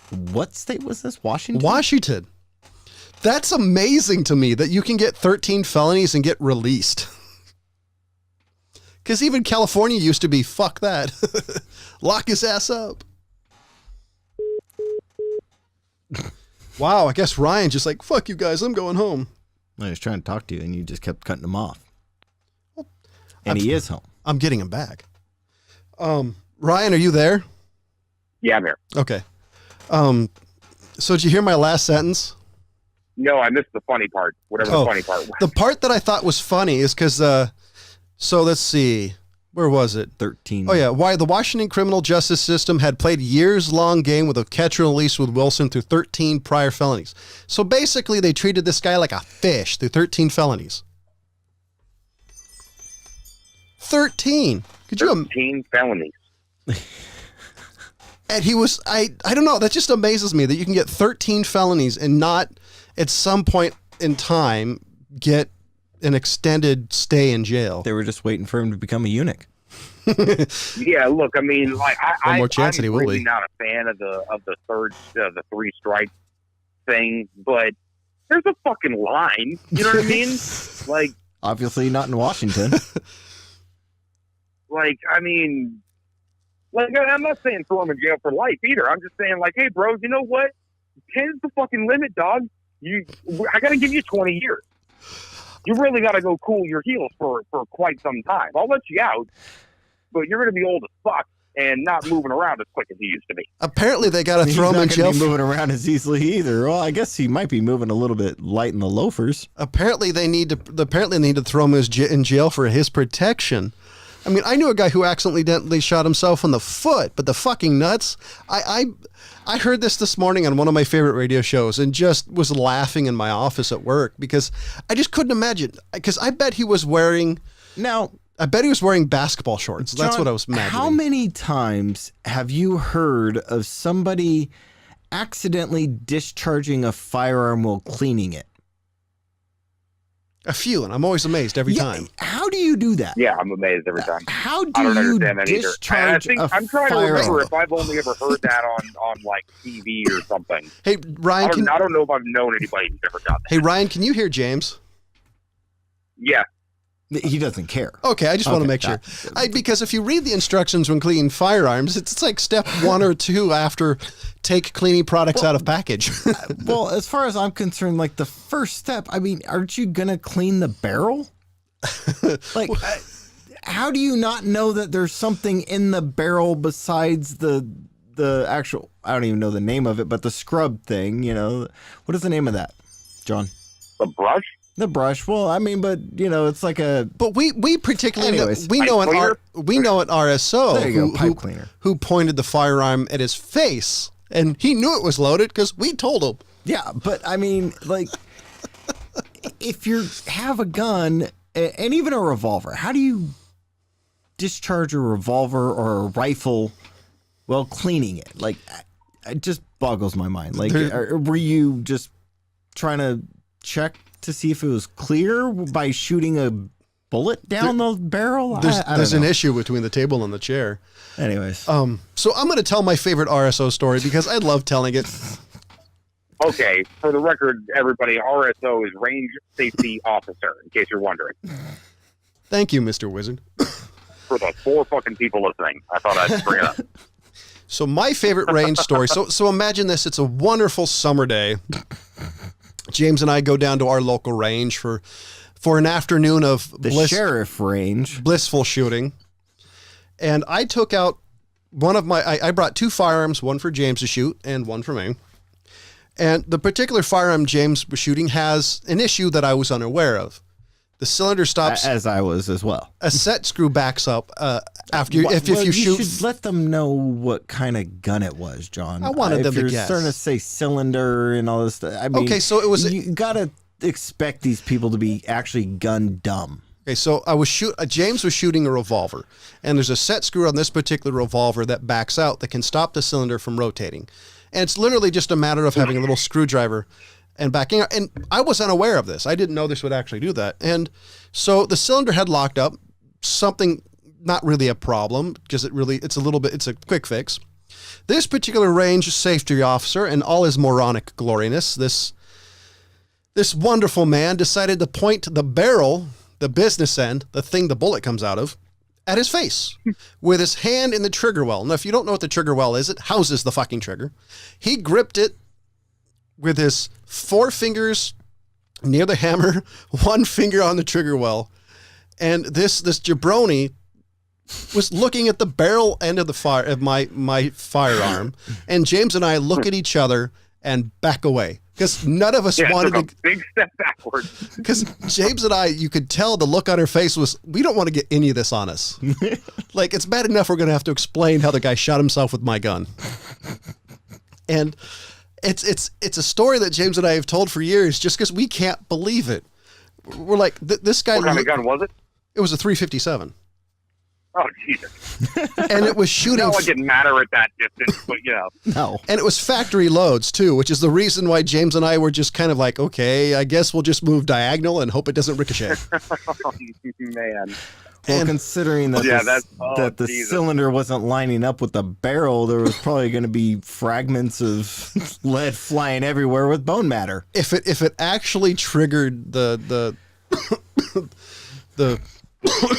B: What state was this? Washington?
A: Washington. That's amazing to me that you can get 13 felonies and get released. Because even California used to be, fuck that. Lock his ass up. Wow, I guess Ryan just like, fuck you guys, I'm going home.
B: I was trying to talk to you and you just kept cutting him off. And he is home.
A: I'm getting him back. Ryan, are you there?
C: Yeah, I'm here.
A: Okay. So did you hear my last sentence?
C: No, I missed the funny part, whatever the funny part was.
A: The part that I thought was funny is because, so let's see, where was it?
B: 13.
A: Oh, yeah. Why the Washington criminal justice system had played years-long game with a catch and release with Wilson through 13 prior felonies. So basically, they treated this guy like a fish through 13 felonies. 13. Could you?
C: 13 felonies.
A: And he was, I don't know, that just amazes me that you can get 13 felonies and not at some point in time get an extended stay in jail.
B: They were just waiting for him to become a eunuch.
C: Yeah, look, I mean, like
A: One more chance
C: I'm
A: and he will
C: really
A: be.
C: not a fan of the three strike thing, but there's a fucking line. You know what I mean? Like,
B: obviously not in Washington.
C: like, I mean, like, I'm not saying throw him in jail for life either. I'm just saying, like, hey, bro, you know what? 10 is the fucking limit, dog. I got to give you 20 years. You really got to go cool your heels for quite some time. I'll let you out, but you're going to be old as fuck and not moving around as quick as you used to be.
A: Apparently, they got to throw him in
B: He's
A: jail.
B: not gonna be moving around as easily either. Well, I guess he might be moving a little bit light in the loafers.
A: Apparently, they need to throw him in jail for his protection. I mean, I knew a guy who accidentally shot himself in the foot, but the fucking nuts. I heard this morning on one of my favorite radio shows and just was laughing in my office at work because I just couldn't imagine. Because I bet he was wearing basketball shorts.
B: John,
A: that's what I was imagining.
B: How many times have you heard of somebody accidentally discharging a firearm while cleaning it?
A: A few, and I'm always amazed every time.
B: How do you do that?
C: Yeah, I'm amazed every time.
B: How do
C: I don't
B: you
C: understand that either.
B: discharge
C: And I'm trying to remember if I've only ever heard that on like TV or something.
A: Hey, Ryan.
C: I don't know if I've known anybody who's ever done that.
A: Hey, Ryan, can you hear James?
C: Yeah.
B: He doesn't care.
A: Okay, I just want to make sure. Because if you read the instructions when cleaning firearms, it's like step 1 or 2 after take cleaning products out of package.
B: Well, as far as I'm concerned, like the first step, I mean, aren't you going to clean the barrel? Like, how do you not know that there's something in the barrel besides the actual, I don't even know the name of it, but the scrub thing, you know? What is the name of that, John?
C: The brush?
B: The brush. Well, I mean, but you know, it's like a.
A: But we particularly
B: Anyways,
A: we know an RSO
B: There you go, pipe cleaner,
A: who pointed the firearm at his face, and he knew it was loaded because we told him.
B: Yeah, but I mean, like, if you have a gun and even a revolver, how do you discharge a revolver or a rifle while cleaning it? Like, it just boggles my mind. Like, were you just trying to check to see if it was clear by shooting a bullet down the barrel?
A: There's an issue between the table and the chair.
B: Anyways.
A: So I'm going to tell my favorite RSO story because I love telling it.
C: Okay, for the record, everybody, RSO is Range Safety Officer, in case you're wondering.
A: Thank you, Mr. Wizard.
C: For the 4 fucking people listening, I thought I'd bring it up.
A: So my favorite range story. So imagine this. It's a wonderful summer day. James and I go down to our local range for an afternoon of
B: sheriff range.
A: Blissful shooting. And I took out one of I brought 2 firearms, one for James to shoot and one for me. And the particular firearm James was shooting has an issue that I was unaware of. The cylinder stops.
B: As I was as well.
A: A set screw backs up after if you shoot.
B: You should let them know what kind of gun it was, John.
A: I wanted them to guess.
B: If you're starting to say cylinder and all this stuff, I mean,
A: okay, so it was.
B: You gotta expect these people to be actually gun dumb.
A: Okay, so James was shooting a revolver, and there's a set screw on this particular revolver that backs out that can stop the cylinder from rotating. And it's literally just a matter of having a little screwdriver and backing out. And I was unaware of this. I didn't know this would actually do that. And so the cylinder had locked up, something not really a problem because it's a quick fix. This particular range safety officer and all his moronic gloriness, this wonderful man decided to point the barrel, the business end, the thing the bullet comes out of, at his face with his hand in the trigger well. Now, if you don't know what the trigger well is, it houses the fucking trigger. He gripped it with his 4 fingers near the hammer, 1 finger on the trigger well. And this jabroni was looking at the barrel end of my firearm. And James and I look at each other and back away. Because none of us wanted
C: to big step backwards.
A: Because James and I, you could tell the look on her face was, we don't want to get any of this on us. Like, it's bad enough we're going to have to explain how the guy shot himself with my gun. And it's a story that James and I have told for years just because we can't believe it. We're like, this guy.
C: What kind of gun was it?
A: It was a 357.
C: Oh, Jesus.
A: And it was shooting.
C: No, it didn't matter at that distance, but
B: No.
A: And it was factory loads, too, which is the reason why James and I were just kind of like, okay, I guess we'll just move diagonal and hope it doesn't ricochet.
C: Oh, man.
B: Well, considering that the cylinder wasn't lining up with the barrel, there was probably going to be fragments of lead flying everywhere with bone matter.
A: If it actually triggered the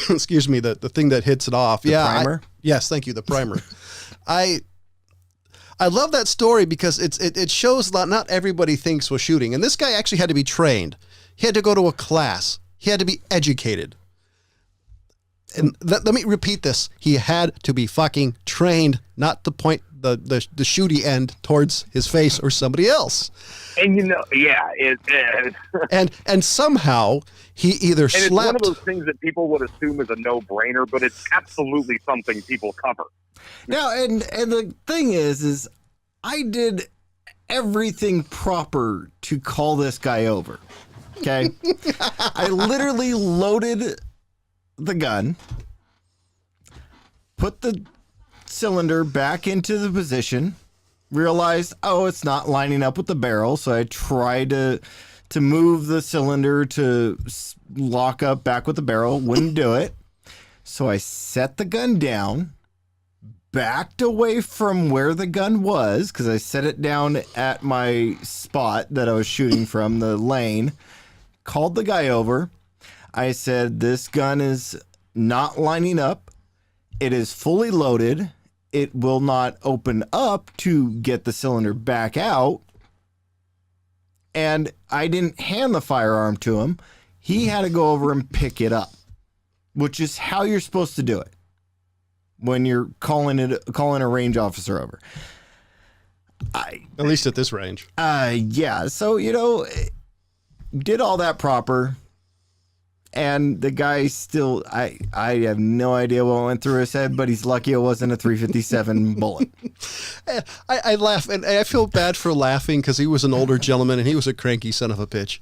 A: excuse me, the thing that hits it off.
B: The primer?
A: Yes, thank you, the primer. I love that story because it shows that not everybody thinks was shooting. And this guy actually had to be trained. He had to go to a class. He had to be educated. And let me repeat this. He had to be fucking trained not to point the shooty end towards his face or somebody else.
C: And
A: and somehow he either
C: and
A: slept.
C: It's one of those things that people would assume is a no-brainer, but it's absolutely something people cover.
B: Now, and the thing is I did everything proper to call this guy over. Okay, I literally loaded the gun, put the cylinder back into the position, realized, it's not lining up with the barrel, so I tried to move the cylinder to lock up back with the barrel, wouldn't do it. So I set the gun down, backed away from where the gun was, because I set it down at my spot that I was shooting from, the lane, called the guy over. I said, this gun is not lining up. It is fully loaded. It will not open up to get the cylinder back out. And I didn't hand the firearm to him. He had to go over and pick it up, which is how you're supposed to do it when you're calling a range officer over.
A: At least at this range.
B: Yeah. So, did all that proper. And the guy still, I have no idea what went through his head, but he's lucky it wasn't a 357 bullet.
A: I laugh, and I feel bad for laughing because he was an older gentleman and he was a cranky son of a bitch.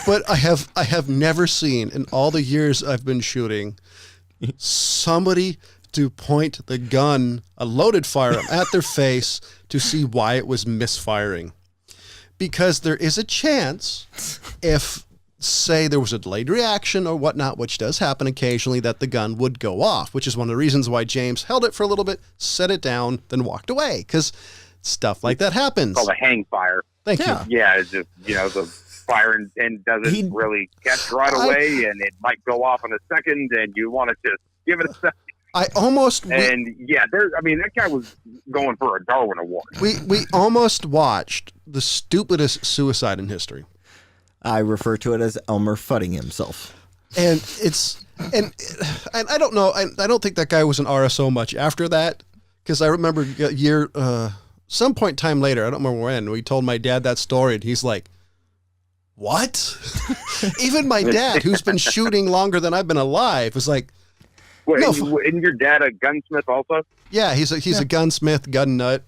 A: But I have never seen in all the years I've been shooting somebody to point the gun, a loaded firearm, at their face to see why it was misfiring. Because there is a chance if say there was a delayed reaction or whatnot, which does happen occasionally, that the gun would go off, which is one of the reasons why James held it for a little bit, set it down, then walked away, because stuff like that happens.
C: It's called a hang fire.
A: Thank you.
C: Yeah, it's just, the fire and doesn't really catch right away, and it might go off in a second, and you want to just give it a second. That guy was going for a Darwin Award.
A: We almost watched the stupidest suicide in history.
B: I refer to it as Elmer fudding himself.
A: And I don't know. I don't think that guy was an RSO much after that, because I remember some point in time later, I don't remember when, we told my dad that story, and he's like, what? Even my dad, who's been shooting longer than I've been alive, was like,
C: wait, isn't your dad a gunsmith also?
A: Yeah, he's a gunsmith, gun nut,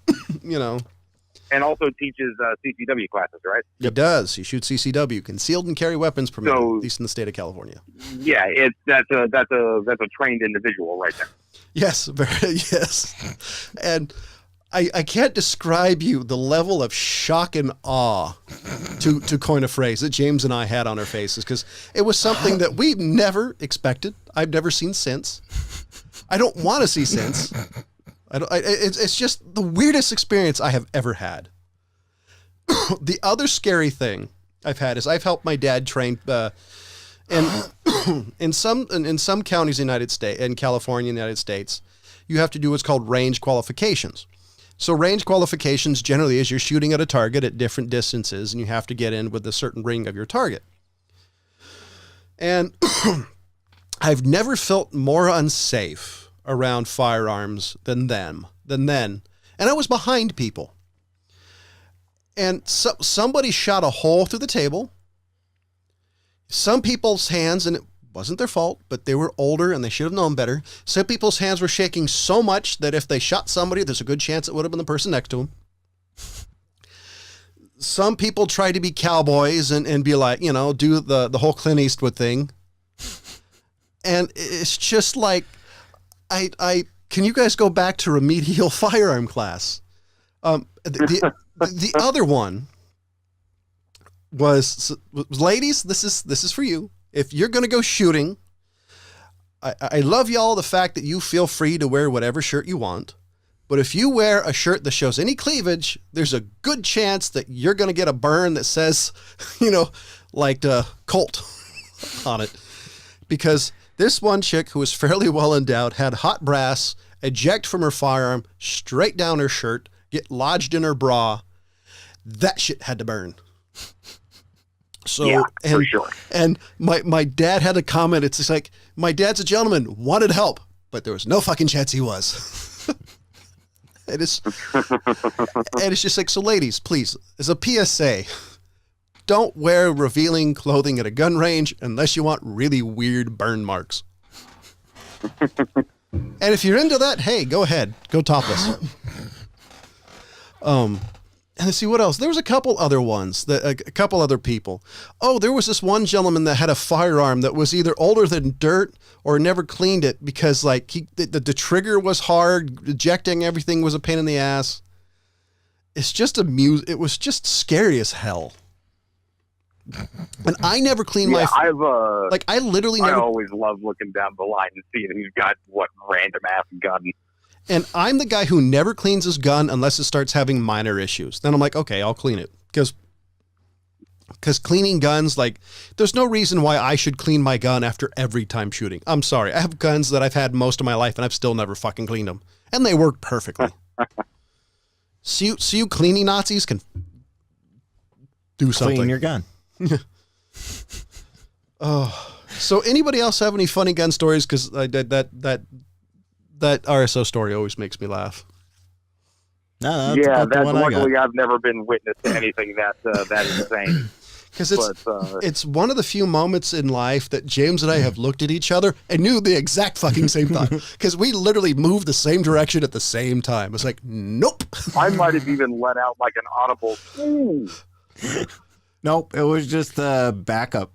C: And also teaches CCW classes, right?
A: He does. He shoots CCW, concealed and carry weapons permit, at least in the state of California.
C: Yeah, that's a trained individual right there.
A: Yes, yes. And I can't describe you the level of shock and awe, to coin a phrase, that James and I had on our faces, because it was something that we never expected. I've never seen since. I don't want to see since. It's just the weirdest experience I have ever had. The other scary thing I've had is I've helped my dad train, in some counties in the United States, in California, in the United States, you have to do what's called range qualifications. So range qualifications generally is you're shooting at a target at different distances, and you have to get in with a certain ring of your target. And I've never felt more unsafe around firearms than then. And I was behind people. And somebody shot a hole through the table. Some people's hands, and it wasn't their fault, but they were older and they should have known better. Some people's hands were shaking so much that if they shot somebody, there's a good chance it would have been the person next to them. Some people tried to be cowboys and be like, do the whole Clint Eastwood thing. And it's just like, can you guys go back to remedial firearm class? The other one was ladies, this is for you. If you're going to go shooting, I love y'all, the fact that you feel free to wear whatever shirt you want. But if you wear a shirt that shows any cleavage, there's a good chance that you're going to get a burn that says, like Colt on it. Because this one chick who was fairly well endowed had hot brass eject from her firearm straight down her shirt, get lodged in her bra. That shit had to burn. So,
C: yeah, for sure.
A: And my dad had a comment. It's just like, my dad's a gentleman, wanted help, but there was no fucking chance he was. It's just like, so ladies, please, as a PSA, don't wear revealing clothing at a gun range unless you want really weird burn marks. And if you're into that, hey, go ahead. Go topless. And let's see what else. There was a couple other ones, a couple other people. Oh, there was this one gentleman that had a firearm that was either older than dirt or never cleaned it because like the trigger was hard, ejecting everything was a pain in the ass. It's just it was just scary as hell. And I never cleaned my. I
C: always love looking down the line and seeing who's got what random ass gun.
A: And I'm the guy who never cleans his gun unless it starts having minor issues. Then I'm like, okay, I'll clean it. Because cleaning guns, like, there's no reason why I should clean my gun after every time shooting. I'm sorry. I have guns that I've had most of my life and I've still never fucking cleaned them. And they work perfectly. So you cleaning Nazis can do something.
B: Clean your gun.
A: Oh, so anybody else have any funny gun stories? Because that RSO story always makes me laugh.
B: No,
C: luckily I've never been witness to anything that insane.
A: Because it's one of the few moments in life that James and I have looked at each other and knew the exact fucking same thought. Because we literally moved the same direction at the same time. It's like, nope.
C: I might have even let out like an audible, ooh.
B: Nope, it was just backup.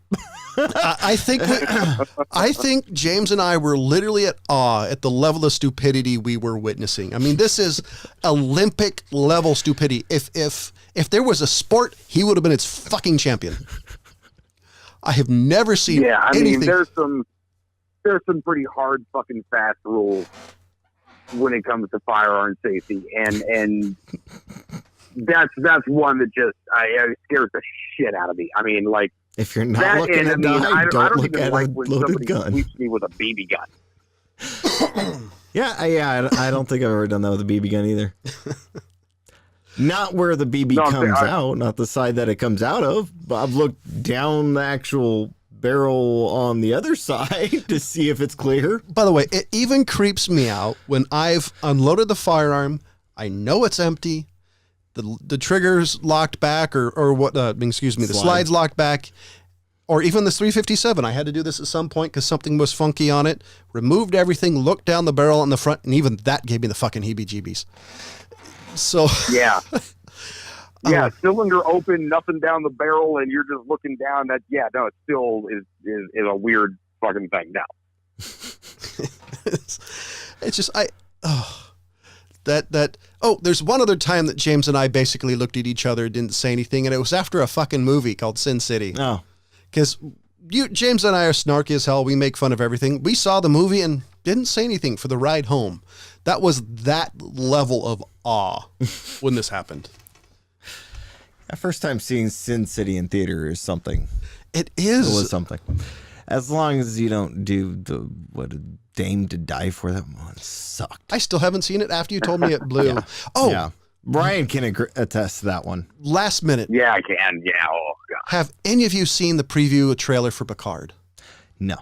A: I think James and I were literally at awe at the level of stupidity we were witnessing. I mean, this is Olympic level stupidity. If there was a sport, he would have been its fucking champion. I have never seen
C: Yeah, I
A: anything.
C: mean, there's some pretty hard fucking fast rules when it comes to firearm safety, and that's one that just scares the shit out of me. I mean, like
B: If you're not
C: that,
B: looking
C: and I
B: to
C: mean,
B: die,
C: I
B: don't
C: don't
B: look
C: even
B: at
C: like
B: a
C: when
B: loaded
C: somebody
B: gun.
C: shoots me with a BB gun.
B: Yeah, I don't think I've ever done that with a BB gun either. Not where the BB comes out, not the side that it comes out of. But I've looked down the actual barrel on the other side to see if it's clear.
A: By the way, it even creeps me out when I've unloaded the firearm. I know it's empty. The trigger's locked back, or what? The slide's locked back, or even the 357. I had to do this at some point because something was funky on it. Removed everything, looked down the barrel on the front, and even that gave me the fucking heebie-jeebies. So
C: yeah. Yeah, cylinder open, nothing down the barrel, and you're just looking down. It still is a weird fucking thing now.
A: it's just there's one other time that James and I basically looked at each other, didn't say anything, and it was after a fucking movie called Sin City.
B: Oh,
A: because James and I are snarky as hell. We make fun of everything. We saw the movie and didn't say anything for the ride home. That was that level of awe when this happened.
B: First time seeing Sin City in theater is something.
A: It is.
B: It was something. As long as you don't do a Dame to Die For, that one sucked.
A: I still haven't seen it after you told me it blew.
B: Yeah.
A: Oh,
B: yeah. Brian can attest to that one.
A: Last minute.
C: Yeah, I can. Yeah. Oh, God.
A: Have any of you seen the preview trailer for Picard?
B: No.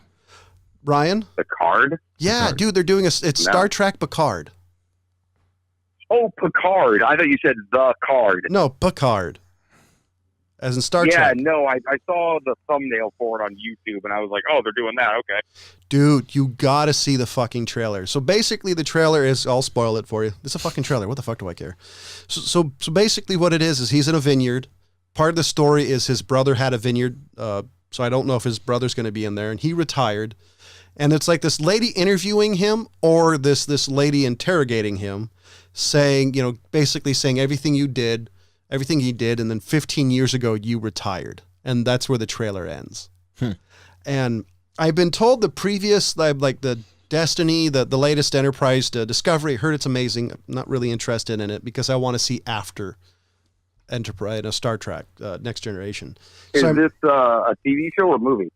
A: Ryan?
C: Picard?
A: Yeah,
B: Picard.
A: dude, they're doing Star Trek Picard.
C: Oh, Picard. I thought you said the card.
A: No, Picard. As in Star Trek.
C: Yeah, no, I saw the thumbnail for it on YouTube, and I was like, oh, they're doing that. Okay.
A: Dude, you gotta see the fucking trailer. So basically the trailer is, I'll spoil it for you. It's a fucking trailer. What the fuck do I care? So basically what it is he's in a vineyard. Part of the story is his brother had a vineyard. So I don't know if his brother's going to be in there, and he retired. And it's like this lady interviewing him or this lady interrogating him, saying, basically saying everything he did, and then 15 years ago you retired. And that's where the trailer ends. And I've been told the previous, like the Destiny, the latest Enterprise Discovery, heard it's amazing. I'm not really interested in it because I want to see after Enterprise and Star Trek Next Generation.
C: Is this a TV show or movie?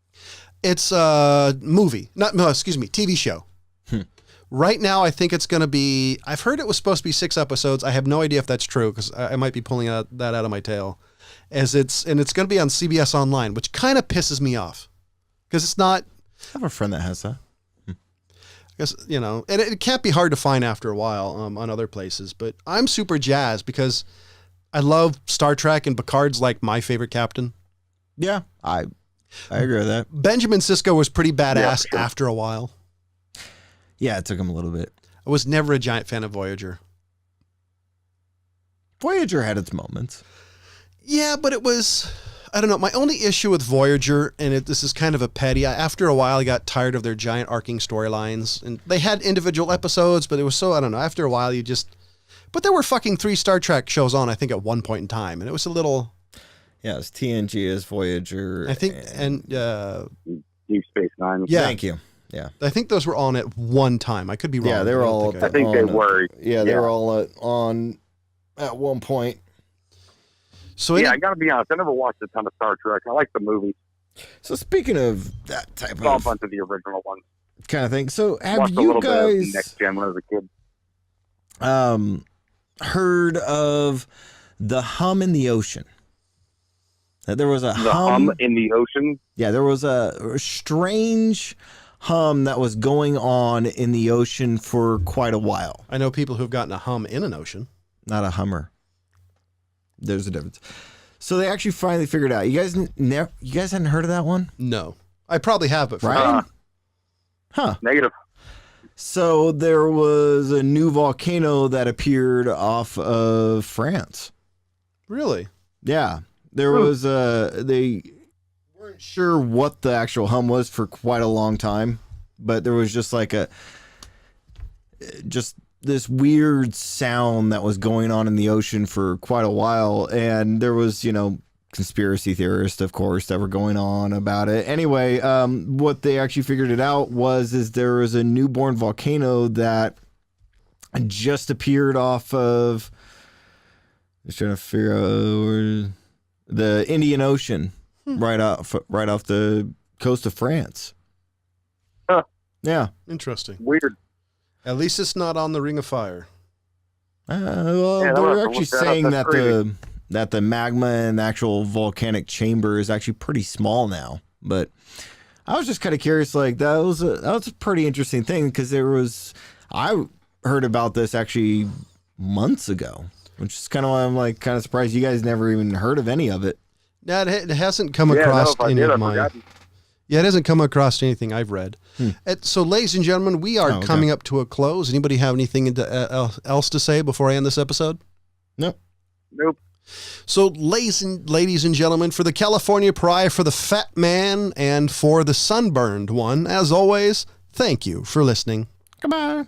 A: It's a movie. TV show. Right now, I think it's going to be, I've heard it was supposed to be 6 episodes. I have no idea if that's true because I might be pulling that out of my tail. And it's going to be on CBS Online, which kind of pisses me off because it's not.
B: I have a friend that has that.
A: I guess, and it can't be hard to find after a while on other places, but I'm super jazzed because I love Star Trek and Picard's like my favorite captain.
B: Yeah, I agree with that.
A: Benjamin Sisko was pretty badass after a while.
B: Yeah, it took him a little bit.
A: I was never a giant fan of Voyager.
B: Voyager had its moments.
A: Yeah, but it was, I don't know. My only issue with Voyager, and this is kind of a petty, after a while I got tired of their giant arcing storylines. And they had individual episodes, but it was so, I don't know. After a while but there were fucking 3 Star Trek shows on, I think, at one point in time. And it was a little.
B: Yeah, it's TNG as Voyager.
A: I think,
C: Deep Space Nine.
A: Yeah.
B: Thank you. Yeah.
A: I think those were on at one time. I could be wrong.
B: Yeah, they were all.
C: I think they were.
B: Yeah, they were all on at one point.
A: So
C: I got to be honest. I never watched a ton of Star Trek. I like the movies.
B: So speaking of that type
C: Saw a
B: of
C: bunch of the original ones.
B: kind of thing. So have
C: Watched a
B: you
C: little bit of
B: guys
C: Next Gen when I was a kid.
B: heard of the hum in the ocean? That there was a
C: The hum in the ocean.
B: Yeah, there was a strange hum that was going on in the ocean for quite a while.
A: I know people who've gotten a hum in an ocean.
B: Not a hummer. There's a difference. So they actually finally figured it out. You guys hadn't heard of that one?
A: No. I probably have, but
B: Right? Huh.
C: Negative.
B: So there was a new volcano that appeared off of France.
A: Really?
B: Yeah. There was they weren't sure what the actual hum was for quite a long time, but there was just like just this weird sound that was going on in the ocean for quite a while, and there was, conspiracy theorists, of course, that were going on about it. Anyway, what they actually figured it out is there was a newborn volcano that just appeared off of, just trying to figure out where, the Indian Ocean, right off the coast of France.
C: Huh.
B: Yeah.
A: Interesting.
C: Weird.
A: At least it's not on the Ring of Fire.
B: Well,
C: Yeah,
B: they're
C: I'll
B: actually
C: look that up.
B: saying
C: That's
B: that
C: crazy.
B: the magma in the actual volcanic chamber is actually pretty small now. But I was just kind of curious, like that was a pretty interesting thing because I heard about this actually months ago, which is kind of why I'm like kind of surprised you guys never even heard of any of it.
A: No, it hasn't come across
C: if I
A: any
C: did,
A: of
C: I've
A: my.
C: forgotten.
A: Yeah, it hasn't come across anything I've read. So, ladies and gentlemen, we are
B: okay.
A: coming up to a close. Anybody have anything else to say before I end this episode?
B: Nope.
A: So, ladies and gentlemen, for the California Pry, for the Fat Man, and for the Sunburned one, as always, thank you for listening.
B: Goodbye.